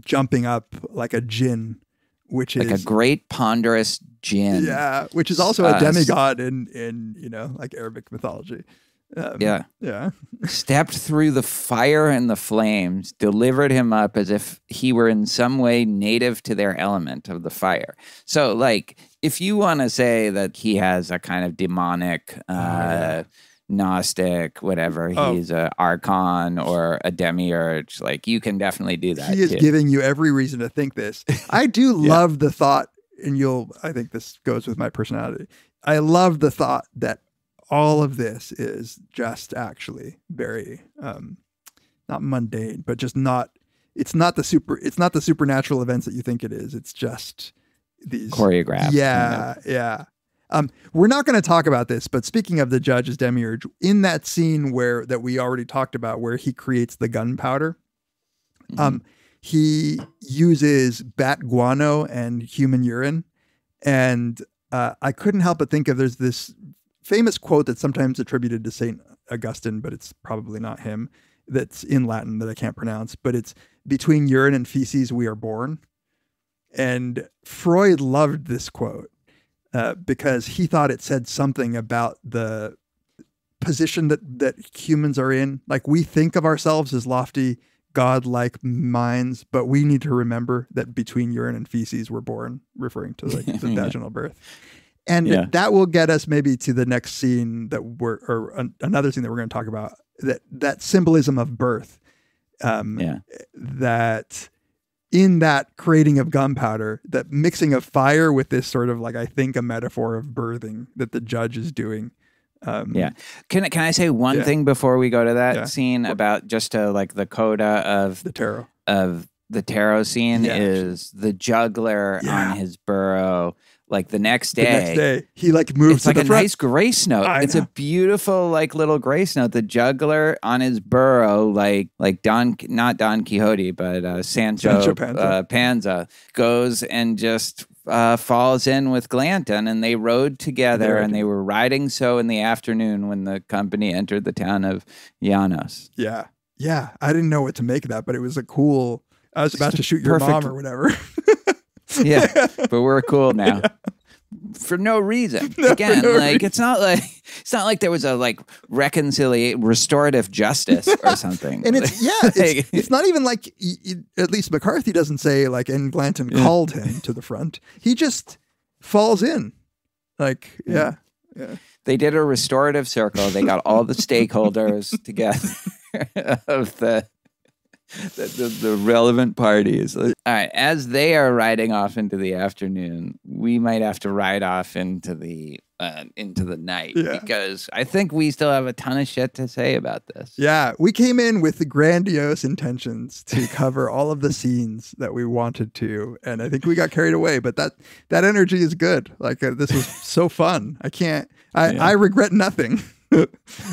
jumping up like a djinn, which is like a great ponderous djinn. Yeah, which is also a demigod in you know, like Arabic mythology. Stepped through the fire and the flames, delivered him up as if he were in some way native to their element of the fire. So, like, if you want to say that he has a kind of demonic, Gnostic, whatever, he's a archon or a demiurge, like, you can definitely do that. He is giving you every reason to think this. I do love the thought, and I think this goes with my personality. I love the thought that all of this is just actually very not mundane, but just it's not the supernatural events that you think it is. It's just these choreographed. Yeah. We're not going to talk about this, but speaking of the judge as demiurge, in that scene that we already talked about, where he creates the gunpowder, he uses bat guano and human urine. And I couldn't help but think of, there's this famous quote that's sometimes attributed to St. Augustine, but it's probably not him, that's in Latin that I can't pronounce, but it's between urine and feces we are born. And Freud loved this quote because he thought it said something about the position that humans are in. Like, we think of ourselves as lofty, godlike minds, but we need to remember that between urine and feces we're born, referring to like the vaginal birth. And that will get us maybe to the next scene another scene that we're going to talk about, that symbolism of birth. That in that creating of gunpowder, that mixing of fire with this sort of like, I think, a metaphor of birthing that the judge is doing. Can I say one thing before we go to that scene about just like the coda of the tarot scene is the juggler on his burro. Like the next day he like moves. It's like to a the front. nice grace note. It's a beautiful like little grace note. The juggler on his burro, like not Don Quixote, but Sancho Panza goes and just falls in with Glanton, and they rode together, and they were riding so in the afternoon when the company entered the town of Llanos. Yeah. I didn't know what to make of that, but it was a cool. I was about to shoot your mom or whatever. Yeah, but we're cool now. For no reason. Again, it's not like there was a like restorative justice or something. And it's not even like, at least McCarthy doesn't say like, and Glanton called him to the front. He just falls in. Like, yeah. They did a restorative circle. They got all the stakeholders together of the relevant parties. All right, as they are riding off into the afternoon, we might have to ride off into the night because I think we still have a ton of shit to say about this. Yeah, we came in with the grandiose intentions to cover all of the scenes that we wanted to, and I think we got carried away. But that energy is good. Like this was so fun. I regret nothing.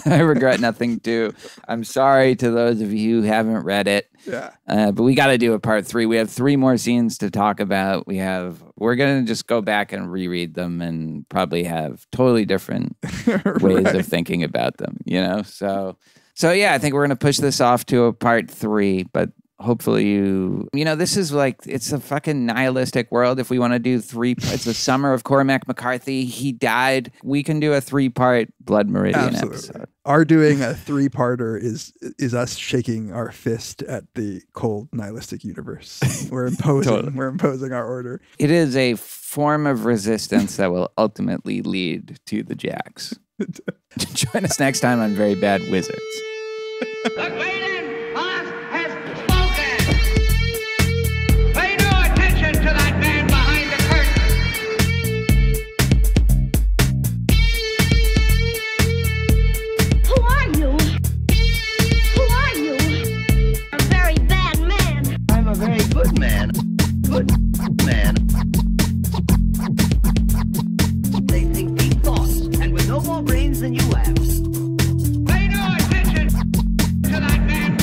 I regret nothing too. I'm sorry to those of you who haven't read it. Yeah. But we got to do a part 3. We have 3 more scenes to talk about. We're going to just go back and reread them and probably have totally different ways of thinking about them, So yeah, I think we're going to push this off to a part 3, but hopefully this is like, it's a fucking nihilistic world. If we want to do 3 parts, the summer of Cormac McCarthy, he died. We can do a 3-part Blood Meridian episode. Our doing a 3-parter is us shaking our fist at the cold nihilistic universe. We're imposing we're imposing our order. It is a form of resistance that will ultimately lead to the Jacks. Join us next time on Very Bad Wizards. Good man. They think deep thoughts, and with no more brains than you have. Pay no attention to that man.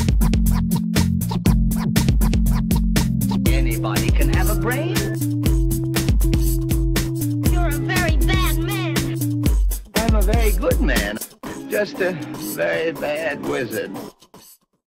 Anybody can have a brain. You're a very bad man. I'm a very good man. Just a very bad wizard.